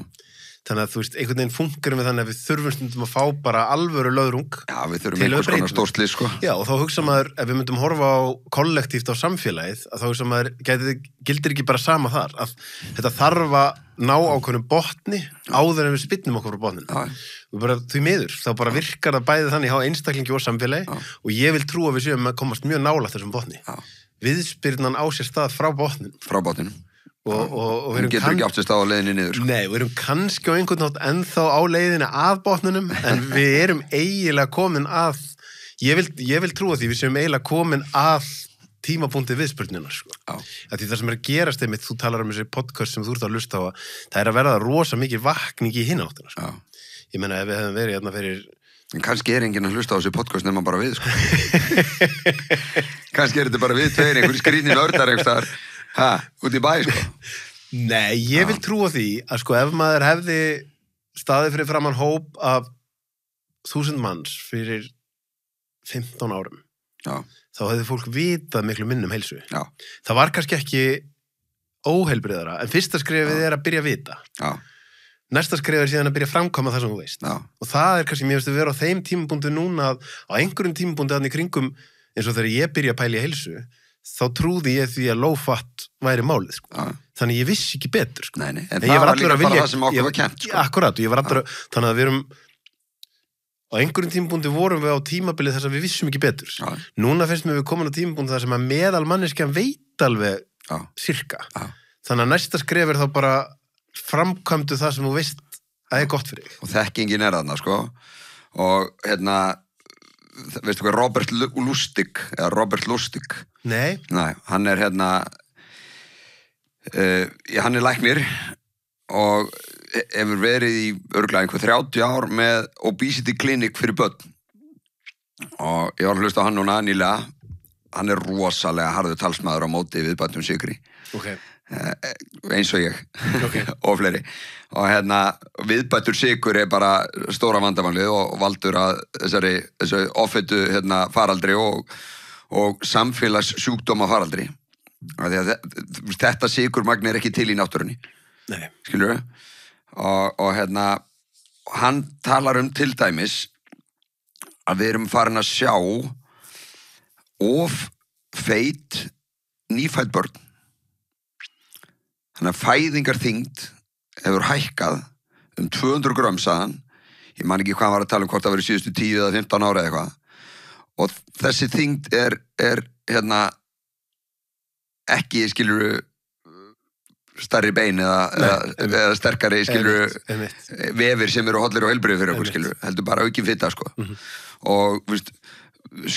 Þannig að, þú veist, einhvern veginn fungerum við þannig að við þurfum stundum að fá bara alvöru löðrung. Já, við þurfum einhvers konar stórslið, sko. Já, og þá hugsa maður, ef við myndum horfa á kollektíft á samfélagið, að þá hugsa maður, gildir ekki bara sama þar, að þetta þarf að ná ákveðnum botni áður en við spynnum okkur frá botninu. Við bara, því miður, þá bara virkar það bæði þannig á einstaklingi og samfélagi og ég vil trúa við séum að komast mjög nálægt þessum botni. Viðspyrnan á sér stað frá botninum. Frá botninum. Og við getur ekki átt sér stað á leiðinni niður, sko. Nei, við erum kannski á einhvern nátt ennþá á leiðinni að botnunum, en við erum eiginlega komin að, ég vil trúa því við séum eiginlega komin að tímapunkti viðspurninnar, sko. Það sem að gerast einmitt, þú talar þessi podcast sem þú ert að hlusta á, það að verða rosa mikið vakning í hina áttina, sko. Ég meina, ef við hefum verið fyrir... En kannski enginn að hlusta á þessi podcast nema bara við, sko. Kannski þetta bara við tveir, einhverjir skrýtni nördar einhverstaðar. Út í bæ, sko. Nei, ég vil trúa því að, sko, ef maður hefði staðið fyrir framan hóp af 1000 manns fyrir 15 árum, þá hefði fólk vitað miklu minnum heilsu. Það var kannski ekki óheilbriðara, en fyrsta skrefið að byrja að vita. Næsta skrefið síðan að byrja að framkvæma það sem þú veist. Og það kannski, mér veist að vera á þeim tímapunktu núna að á einhverjum tímapunktu þannig kringum, eins og þegar ég byrja að pæla í heilsu, þá trúði ég því að low-fat væri málið, sko. Þannig ég vissi ekki betur, sko. Nei, en það var líka bara það sem okkur var kennt, sko. Akkurat, og ég var allur þannig að við erum á einhverjum tímapunkti vorum við á tímabilið þess að við vissum ekki betur. Núna finnst mér við komin á tímapunkti þar sem að meðal manneskjan veit alveg sirka. Þannig að næsta skref þá bara framkvæmdu það sem þú veist að gott fyrir þig. Og þekkingin þarna, sko. Og veistu hvað Robert Lustig? Nei, hann er hann er læknir og hefur verið í örugglega einhver 30 ár með obesity clinic fyrir börn og ég var að hlusta á hann núna nýlega. Hann er rosalega harður talsmaður á móti við börnum sykri. Eins og ég og fleiri og viðbættur sykur bara stóra vandamálið og valdur að þessu offitu faraldri og samfélagssjúkdóma faraldri. Þetta sykurmagn er ekki til í náttúrunni. Skilur við? Og hann talar til dæmis að við erum farin að sjá of feit nýfædd börn. Þannig að fæðingarþyngd hefur hækkað 200 grömm, sagðan. Ég man ekki hvað hann var að tala hvort það verið síðustu 10 eða 15 ára eða eitthvað. Og þessi þyngd er ekki, skilur stærri bein eða sterkari, skilur vefir sem eru hollir og heilbrigðir fyrir okkur, skilur. Heldur bara aukin fita, sko. Og, veist,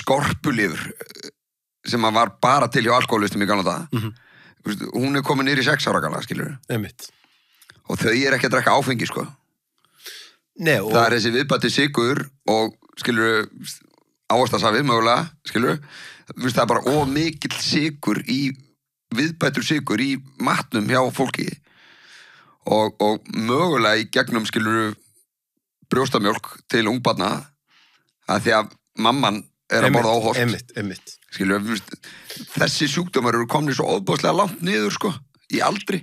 skorpulifur sem var bara til hjá alkoholistum í gamla daga. Hún er komin niður í 6 ára gamla, skilur. Og þau ekki að drekka áfengi, sko. Nei, það þessi viðbætti sykur og, skilur, ávaxtasafið mögulega, skilur það er bara mikill sykur viðbætur sykur í matnum hjá fólki og mögulega í gegnum skilur brjóstamjólk til ungbarna að því að mamman að borða óhollt einmitt. Skilur, þessi sjúkdómar eru komnir svo óbúðslega langt niður sko, í aldri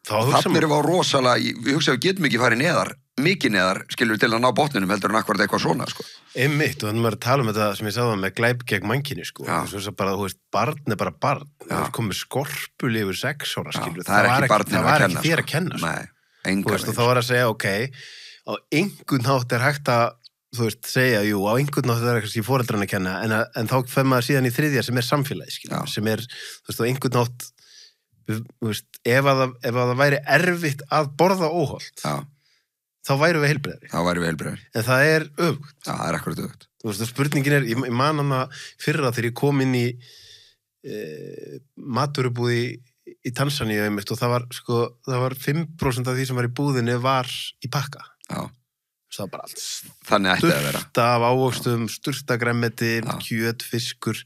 þannig erum við á rosalega við hugsa að við getum ekki farið mikið neðar, skilur til að ná botninum heldur en akkurat eitthvað svona sko. Einmitt, og þannig maður tala þetta sem ég sagði með glæp gegn mannkynni sko. Svo bara, þú veist, barn er bara barn það er komið skorpul yfir 6 ára skilur, það var ekki þér að kenna sko. Veist, og þá var að segja, ok á einhvern hátt er hægt að þú veist, segja, jú, á einhvern hátt er ekki foreldrann að kenna, en þá fer maður síðan í þriðja sem samfélagi, skilur, sem þú veist, á einhvern hátt þú veist, ef það væri erfitt að borða óhollt þá værum við heilbrigðari. En það er öfugt. Já, það er akkurat öfugt. Þú veist, spurningin ég man hana fyrra þegar ég kom inn í matvörubúð í Tansaníu og það var 5% af því sem var í búðinni var í pakka. Já. Það var bara allt. Þannig ætti að vera. Sturta af ávöxtum, sturta gremmeti, kjöt, fiskur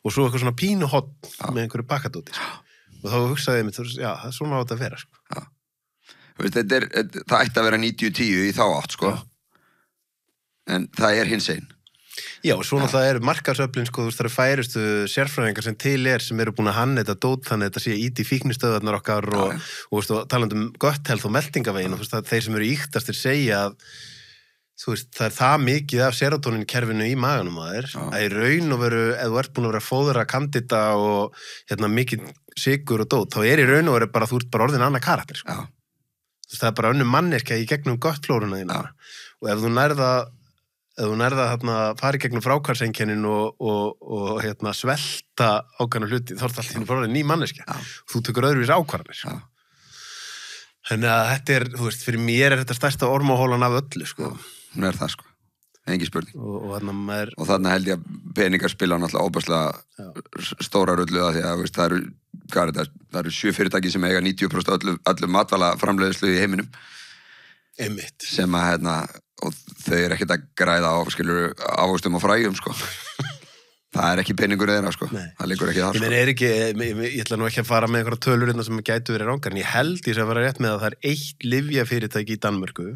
og svo eitthvað svona pínu hotn með einhverju pakkadóti. Og þá hugsaði ég já, það er svona á þetta að vera, sko. Já. Það ætti að vera 90-10 í þá átt sko. En það er hinsegin. Já, og svo náttúrulega eru markaðsöflin sko, þú veist, það eru færustu sérfræðingar sem til sem eru búin að hanna þetta dót þannig að þetta sé ít í fíknistöðarnar okkar og talandi gott health og meltingavegin og þú veist, þeir sem eru íktastir segja að þú veist, það er það mikið af serotoninkerfinu í maganum að þér að í raun og veru, ef þú ert búin að vera fóðra kandida og mikið sykur og dót, þá í raun og veru bara, þú ert bara orðin annað karakter sko. Það er bara önnur manneskja í gegnum göttflóruna þína og ef þú nærða fara í gegnum fráhvarfseinkennin og svelta ákveðna hluti, þá er þetta alltaf bara ný manneskja. Þú tekur öðruvís ákvarðanir. Þannig að þetta er, þú veist, fyrir mér er þetta stærsta ormahólan af öllu, sko. Nú er það, sko. Engin spurning. Og þarna held ég að peningar spila náttúrulega óbærslega stóra rullu að því að, veist, það eru 7 fyrirtæki sem eiga 90% öllum matvæla framleiðslu í heiminum. Einmitt. Sem að, og þau eru ekkert að græða á, skilur, ávöxtum og fræjum, sko. Það er ekki peningur þeirra, sko. Nei. Það liggur ekki þar, sko. Ég ætla nú ekki að fara með einhverja tölur sem gætu verið rangar, en ég held því sem að vera rétt með að það er 1 lyfjafyrirtæki í Danmörku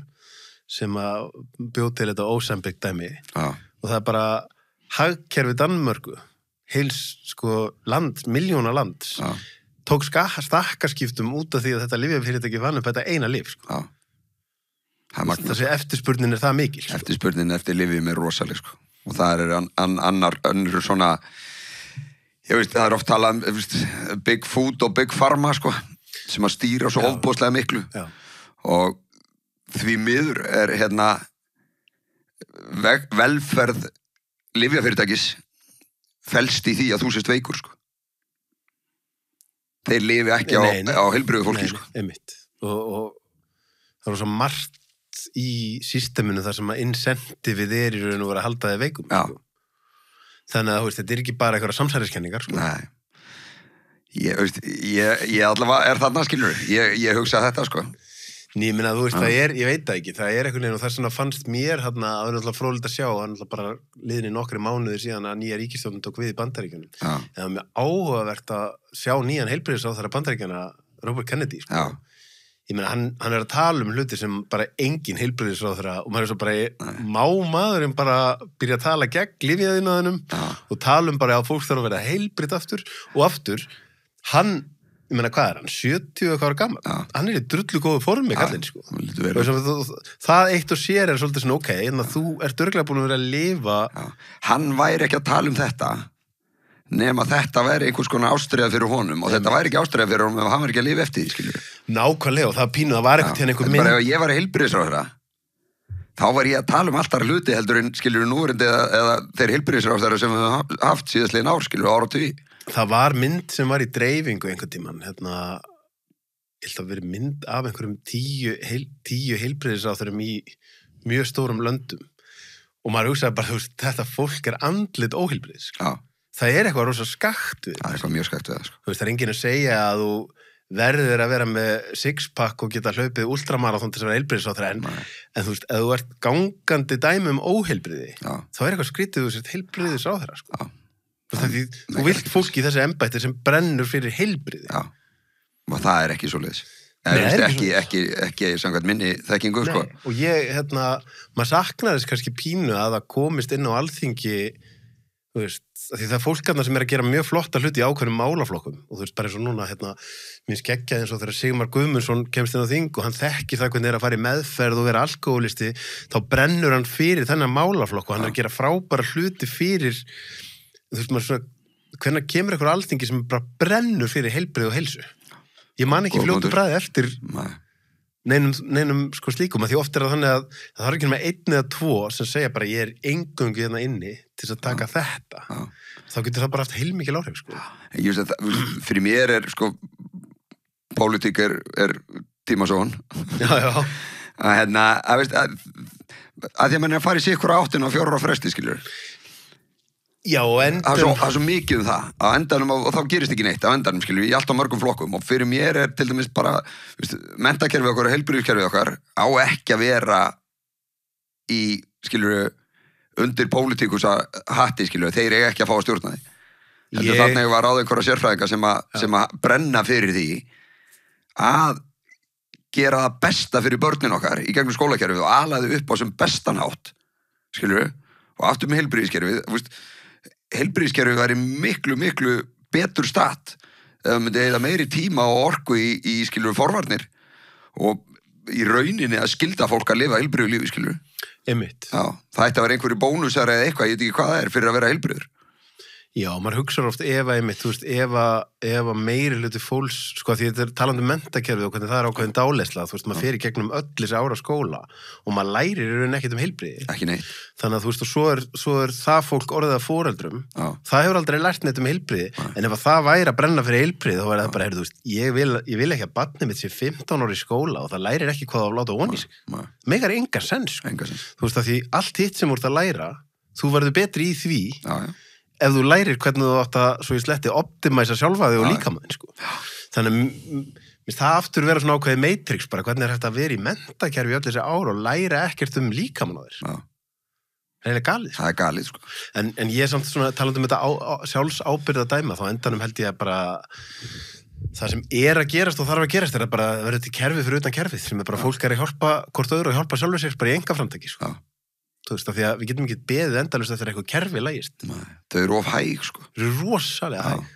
sem að bjóð til þetta Ozempic dæmi og það er bara hagkerfi Danmörku heils sko miljóna land tók stakkarskiptum út af því að þetta lyfjafyrirtæki vann upp þetta eina lyf sko. Þessi eftirspurnin er það mikil sko. Eftirspurnin eftir lyfjum er rosaleg sko. Og það er önnur svona ég veist það er oft talað big food og big pharma sko, sem að stýra svo ofboðslega miklu og því miður er velferð lyfjafyrirtækis felst í því að þú sést veikur sko. Þeir lifi ekki á heilbrigðu fólki sko. Einmitt. Og það er svo margt í systeminu þar sem að incentivið er í raun og vera að halda þig veikum sko. Þannig að þetta er ekki bara einhverja samsæriskenningar sko. Nei. Ég allavega er þarna skilur ég hugsa þetta sko. Ný, minna, þú veist, það er, ég veit það ekki, það er einhvern veginn og þess vegna fannst mér að það er náttúrulega fróðlegt að sjá, það er náttúrulega bara liðin í nokkri mánuðir síðan að nýja ríkisstjórnin tók við í Bandaríkjunum. Það var mjög áhugavert að sjá nýjan heilbrigðisráðherra Bandaríkjanna, Robert Kennedy, sko. Ég meina, hann er að tala hluti sem bara engin heilbrigðisráðherra og maður er svo bara, má maðurinn bara byrja að tala gegn lyfjaiðnaðinum og tala bara að fólk þarf að vera heilbrigt aftur og aftur, hann ég meina, hvað er hann? 70 eitthvað ára gammal? Hann er í drullu góðu formi, kallinn, sko. Það eitt og sér er svolítið svona, ok, en þú ert örugglega búin að vera að lifa. Hann væri ekki að tala þetta, nema þetta væri einhvers konar ástríða fyrir honum, og þetta væri ekki ástríða fyrir honum ef hann væri ekki að lifa eftir því, skilur. Nákvæmlega, og það pínu, það var einhver mynd. Bara ef ég var heilbrigðisráðherra, þá var ég að tala allar hluti heldur en, skilur, núverandi eða þeir heilbrigðisráðherrar sem við höfum haft síðastliðin ár, skilur, áratugi. Það var mynd sem var í dreifingu einhvern tímann, ég held að vera mynd af einhverjum 10 heilbrigðisráðherrum í mjög stórum löndum og maður hugsaði bara, þú veist, þetta fólk er andlit óheilbrigðis. Það er eitthvað rosa skakt við. Það er eitthvað mjög skakt við það, sko. Þú veist, það er enginn að segja að þú verður að vera með sixpack og geta hlaupið ultramarathon til þess að vera heilbrigðisráðherra En þú veist, ef þú ert gangandi dæmi óheilbrigði, þá eitthvað skrítið þú sért heilbrigðis á þeirra, sko. Þú vilt fólk í þessi embætti sem brennur fyrir heilbrigði. Já, og það ekki svoleiðis. Ekki samkvæmt minni þekkingu, sko. Og ég, maður saknar þess kannski pínu að það komist inn á Alþingi, þú veist, því það fólkarna sem að gera mjög flotta hluti í ákveðnum málaflokkum og þú veist, bara eins og núna, minn skeggjaði eins og þegar Sigmar Guðmundsson kemst inn á þing og hann þekkir það hvernig að fara í meðferð og vera alkohólisti, þá brennur hann fyrir þennan málaflokk og hann að gera frábæra hluti fyrir, þú veist, maður svona, hvernig kemur einhver Alþingi sem bara brennur fyrir heilbrigði og heilsu? Ég man ekki fljótu bræði eftir neinum sko slíkum, að því oft það þannig að það þarf ekki með 1 eða 2 sem segja bara ég eingöngu hérna inni til að taka þetta. Þá getur það bara haft heilmikil áhrif, sko. Ég veist að fyrir mér sko, pólitík tímasón. Já. Að veist, að því að mann að fara í sig ykkur áttin á 4 ára fresti, skiljur. Já, og það er svo mikið það á endanum og þá gerist ekki neitt á endanum, skilur, í allt á mörgum flokkum og fyrir mér til dæmis bara, menntakerfið okkar og heilbrigðiskerfið okkar á ekki að vera í, skilur, undir pólitíkusa hatti, skilur, þeir eiga ekki að fá að stjórna því. Þannig var ráð einhverja sérfræðinga sem að brenna fyrir því að gera það besta fyrir börnin okkar í gegnum skólakerfið og alaði upp á sem bestan hátt, skilur, og aftur með heilbrigðiskerfið, heilbrigðiskerfið væri miklu betur statt ef það myndi eyða meiri tíma og orku í skilur forvarnir og í rauninni að skylda fólk að lifa heilbrigðu lífi, skilur. Einmitt. Já, það ætti að vera einhverju bónusar eða eitthvað, ég veit ekki hvað það fyrir að vera heilbrigður. Já, maður hugsa oft einmitt, þú veist, ef meiri hluti fólks, sko, því þetta er talandi um menntakerfið og hvernig það ákveðin dáleysla, þú veist, maður fer í gegnum öll þessi ára skóla og maður lærir í rauninni ekkert heilbrigði. Ekki neitt. Þannig að þú veist, og svo er það fólk orðið af foreldrum, það hefur aldrei lært neitt heilbrigði, en ef það væri að brenna fyrir heilbrigði, þá væri það bara, þú veist, ég vil ekki að barnið mitt sé 15 ára í skóla og það lærir ekki hvað það láta ofan í sig. Megar engan sens. Þú veist, að því allt hitt sem þú ert að læra, þú verður betri í því ef þú lærir hvernig þú átt að, svo ég sletti, optimæsa sjálfa þig og líkamann, sko. Þannig að það aftur vera svona ákveðið matrix bara, hvernig hægt að vera í menntakerfi öll þessi ár og læra ekkert líkamann á þér. Það er galið, sko. Það galið, sko. En ég er samt svona, talandi um þetta sjálfsábyrgða dæma, þá endanum held ég að bara það sem að gerast og þarf að gerast er að bara vera til kerfi fyrir utan kerfið, sem bara fólk að hjálpa hvort öðru og hjálpa sjálfur sér bara í einkaframtaki, sko. Þú veist, af því að við getum ekki beðið endalaust eftir eitthvað kerfi lægist. Þau eru of hæg, sko. Þau eru rosalega hæg.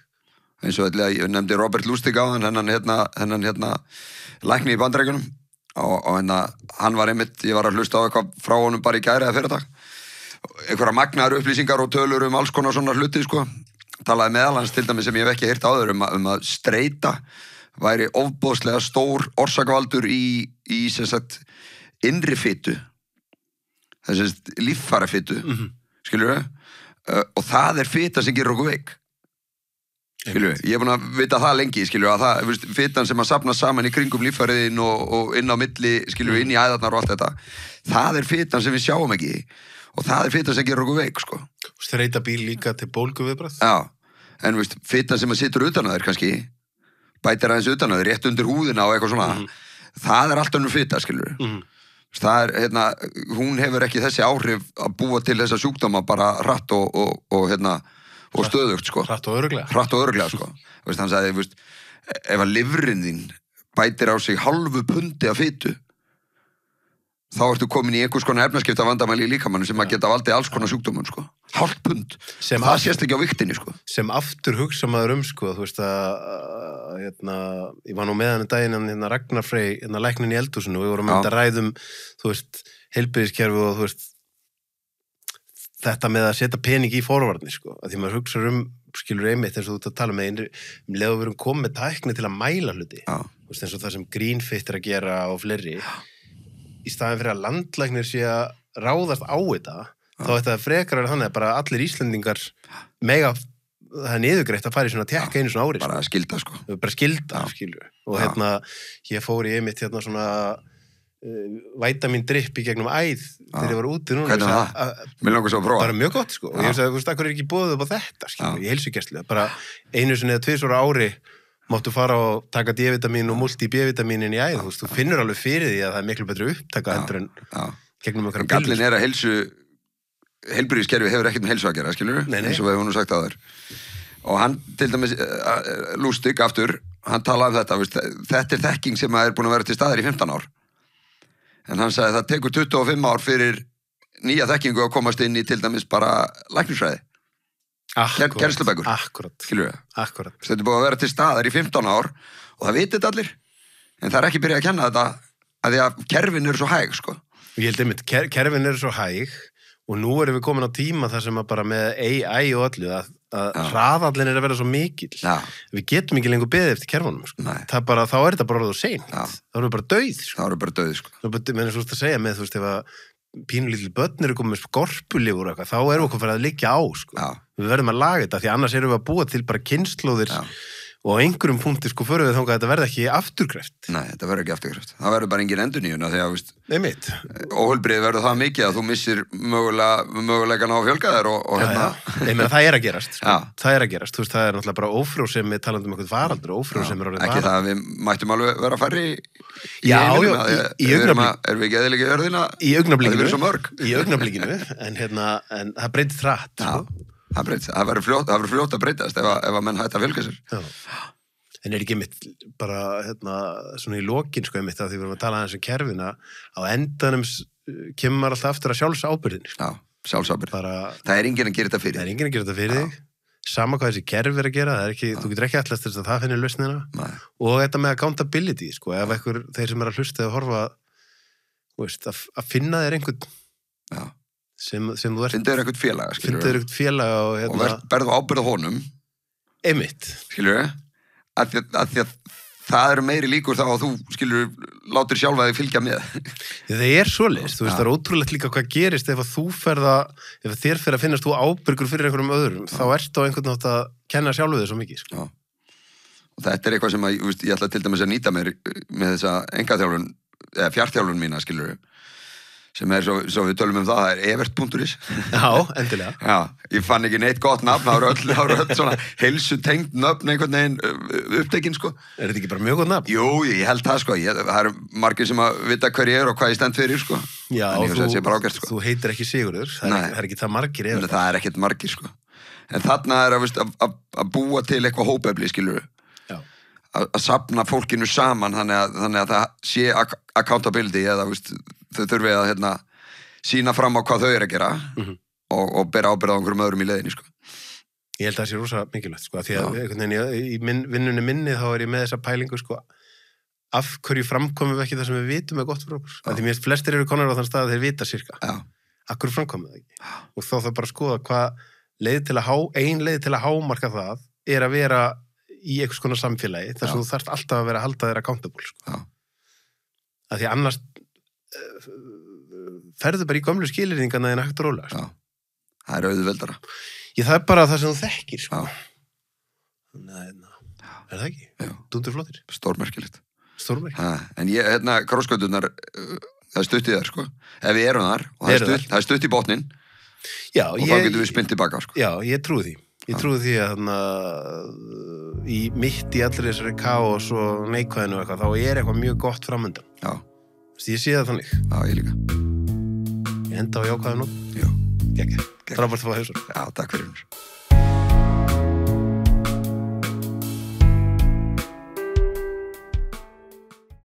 Eins og ég nefndi Robert Lustig á hennan lækni í Bandaríkjunum og hann var einmitt, ég var að hlusta á eitthvað frá honum bara í gæri eða fyrirdag. Einhverja magnaðar upplýsingar og tölur alls konar svona hluti, sko. Talaði meðal hans til dæmis sem ég hef ekki heyrt áður að streita væri ofboðslega stór orsakavaldur í sem sagt innri fitu. Þessi líffærafitu, skilur við, og það fita sem gerir okkur veik. Skilur við, ég er búin að vita það lengi, skilur við, að það, fitan sem að safna saman í kringum líffæriðin og inn á milli, skilur við, inn í æðarnar og allt þetta, það fitan sem við sjáum ekki og það fitan sem gerir okkur veik, sko. Streita bíl líka til bólguviðbragð? Já, en fitan sem að situr utan á þér kannski, bætir aðeins utan á þér, rétt undir húðina og eitthvað svona, það allt önnur fita, skilur við. Það hún hefur ekki þessi áhrif að búa til þessa sjúkdóma bara hratt og stöðugt, sko. Hratt og örugglega. Hratt og örugglega, sko. Hann sagði, ef að lifrin þín bætir á sig halvu pundi af fitu, þá ertu komin í einhvers konar efnaskipta vandamæli í líkamannu sem að geta valdið alls konar sjúkdómum, sko. Hálft pund. Það sést ekki á viktinni, sko. Sem aftur hugsa maður sko, þú veist að ég var nú með hann í daginn Ragnar Frey, læknin í eldhúsinu og við vorum að ræðum, þú veist, heilbrigðiskerfi og þú veist þetta með að setja pening í forvarnir, sko, að því maður hugsa skilur einmitt eins og þú ert að tala með leður við erum komið með tækni til að mæla hluti, þú veist, eins og það sem Greenfit að gera og fleiri, í staðin fyrir að landlæknir sé að ráðast á þetta, þá ætti það frekar að þannig að bara allir Íslendingar mega það niðurgreitt að fara í svona tekka einu svona ári, bara skilda, sko. Bara skilda, skilur. Og ég fór í einmitt svona vætamindripp í gegnum æð þegar ég var úti núna. Hvernig það? Mér langar svo að prófa. Bara mjög gott, sko. Og ég sagði, þú veist, akkur ekki boðið upp á þetta, skilur, í heilsugæslu. Bara einu sinni eða 2 ári máttu fara og taka D-vitamin og multi-B-vitaminin í æð, þú finnur alveg fyrir því að það miklu betri upptaka heldur en gegnum okkar pillur. Gallinn að heilbrigðiskerfi hefur ekkert með heilsu að gera, skilur þú? Eins og við hefum nú sagt á þér. Og hann, til dæmis, Lustig aftur, hann talaði þetta, þetta þekking sem er búin að vera til staðar í 15 ár. En hann sagði að það tekur 25 ár fyrir nýja þekkingu að komast inn í til dæmis bara læknisfræði. Kennslubækur. Skilur við? Akkurat. Þetta er búin að vera til staðar í 15 ár og það viti þetta allir. En það er ekki byrjað að kenna þetta að því að kerfin eru svo hæg, sko. Ég held einmitt, kerfin eru svo hæg og nú erum við komin á tíma þar sem að bara með AI og öllu að hraðallin er að vera svo mikill. Við getum ekki lengur beðið eftir kerfunum, sko. Það bara, þá er þetta bara orðið seint. Það eru bara dauð, sko. Það eru bara dauð, sko. Menn svo að segja með, þú veist, ef að pínulítið börn eru komið með skorpulífur og eitthvað, þá erum við okkur fyrir að liggja á, sko. Við verðum að laga þetta, því annars erum við að búa til bara kynslóðir og á einhverjum punkti sko förum við þangað að þetta verði ekki afturkræft. Nei, þetta verður ekki afturkræft. Það verður bara engin endurnýjun af því að, Einmitt. Óheilbrigði verður það mikið að þú missir möguleikan á að fjölga þér og hérna. Ég meina það er að gerast, sko. Það er að gerast. Þú veist, það er náttúrulega bara ófrjósemi talandi um eitthvað faraldur, ófrjósemi er orðið faraldur. Ekki það að við mættum alveg vera færri í augnablikinu. Erum við ekki eðilega í örðina? Í augnablikinu, en það breytist hratt, sko. Það verður fljótt að breytast ef að menn hætta að fjölga sér. En er ekki mitt bara svona í lokin sko mitt að því við erum að tala aðeins um kerfina á endanum kemur alltaf aftur að sjálfsábyrðin. Já, sjálfsábyrð. Það er enginn að gera þetta fyrir. Það er enginn að gera þetta fyrir þig. Sama hvað þessi kerfi er að gera, þú getur ekki allast þess að það finnir lausnina. Og þetta með accountability sko, ef þeir sem er að hlusta eða horfa, að finna þér einhvern sem þú ert. Findu þér eitthvað félaga, skilur við. Findu þér eitthvað félaga og berðu ábyrgð á honum. Einmitt. Skilur við. Af því að það eru meiri líkur þá að þú, skilur, látur sjálfa þig fylgja með. Það er svoleiðis, þú veist, það er ótrúlegt líka hvað gerist ef ef þér fer að finnast þú ábyrgur fyrir einhverjum öðrum, þá ertu á einhvern nátt að kenna sjálfu þig svo mikið, sko. Og þetta er eitthvað sem ég ætla til dæmis að nýta mér með þessa engaþjálfun, eða fjartþjálfun mína, skilur við. Sem er, svo við tölum um það er evert.is. Já, endilega. Já, ég fann ekki neitt gott nafn, það voru öll svona heilsutengt nöfn einhvern veginn upptekinn, sko. Er þetta ekki bara mjög gott nafn? Jú, ég held það, sko. Það eru margir sem að vita hver ég er og hvað ég stend fyrir, sko. Já, þú heitir ekki Sigurður, það er ekki það margir evert. Það er ekkert margir, sko. En þarna er að búa til eitthvað hópefli, skilur við. Já. Að safna fólkinu saman, þannig að það sé accountability eða, þau þurfi að sína fram á hvað þau eru að gera og bera ábyrgð á einhverjum öðrum í leiðinni, sko. Ég held að það sé rosa mikilvægt, sko, því að í vinnunni minni þá er ég með þessa pælingu, sko, af hverju framkomum við ekki það sem við vitum er gott fyrir okkur. Því mér flestir eru konar á þann stað að þeir vita sirka. Af hverju framkomum við ekki? Og þá það bara að skoða hvað ein leið til að hámarka það er að vera í einhvers konar samfélagi, þar sem þú þarft alltaf að vera að halda þér accountable, sko. Að því annars ferðu bara í gömlu skilyrðingarna en hægt og rólega, sko. Það er auðveldara. Það er bara það sem þú þekkir, sko. Er það ekki? Dúndur flottir. Stórmerkilegt. En ég, krossgöturnar, það er stutt í þar, sko. Ef við erum þar, og það er stutt í botnin, og þá getum við spint tilbaka, sko. Já, ég trúi því. Ég trúi því að mitt í allir þessari kaos og neikvæðinu og eitthvað, þá er eitthvað mjög gott framöndan. Já. Ég sé það þannig. Já, ég líka. Ég enda á jákvæðinu. Já. Frábært að fá heimsókn. Já, takk fyrir mér.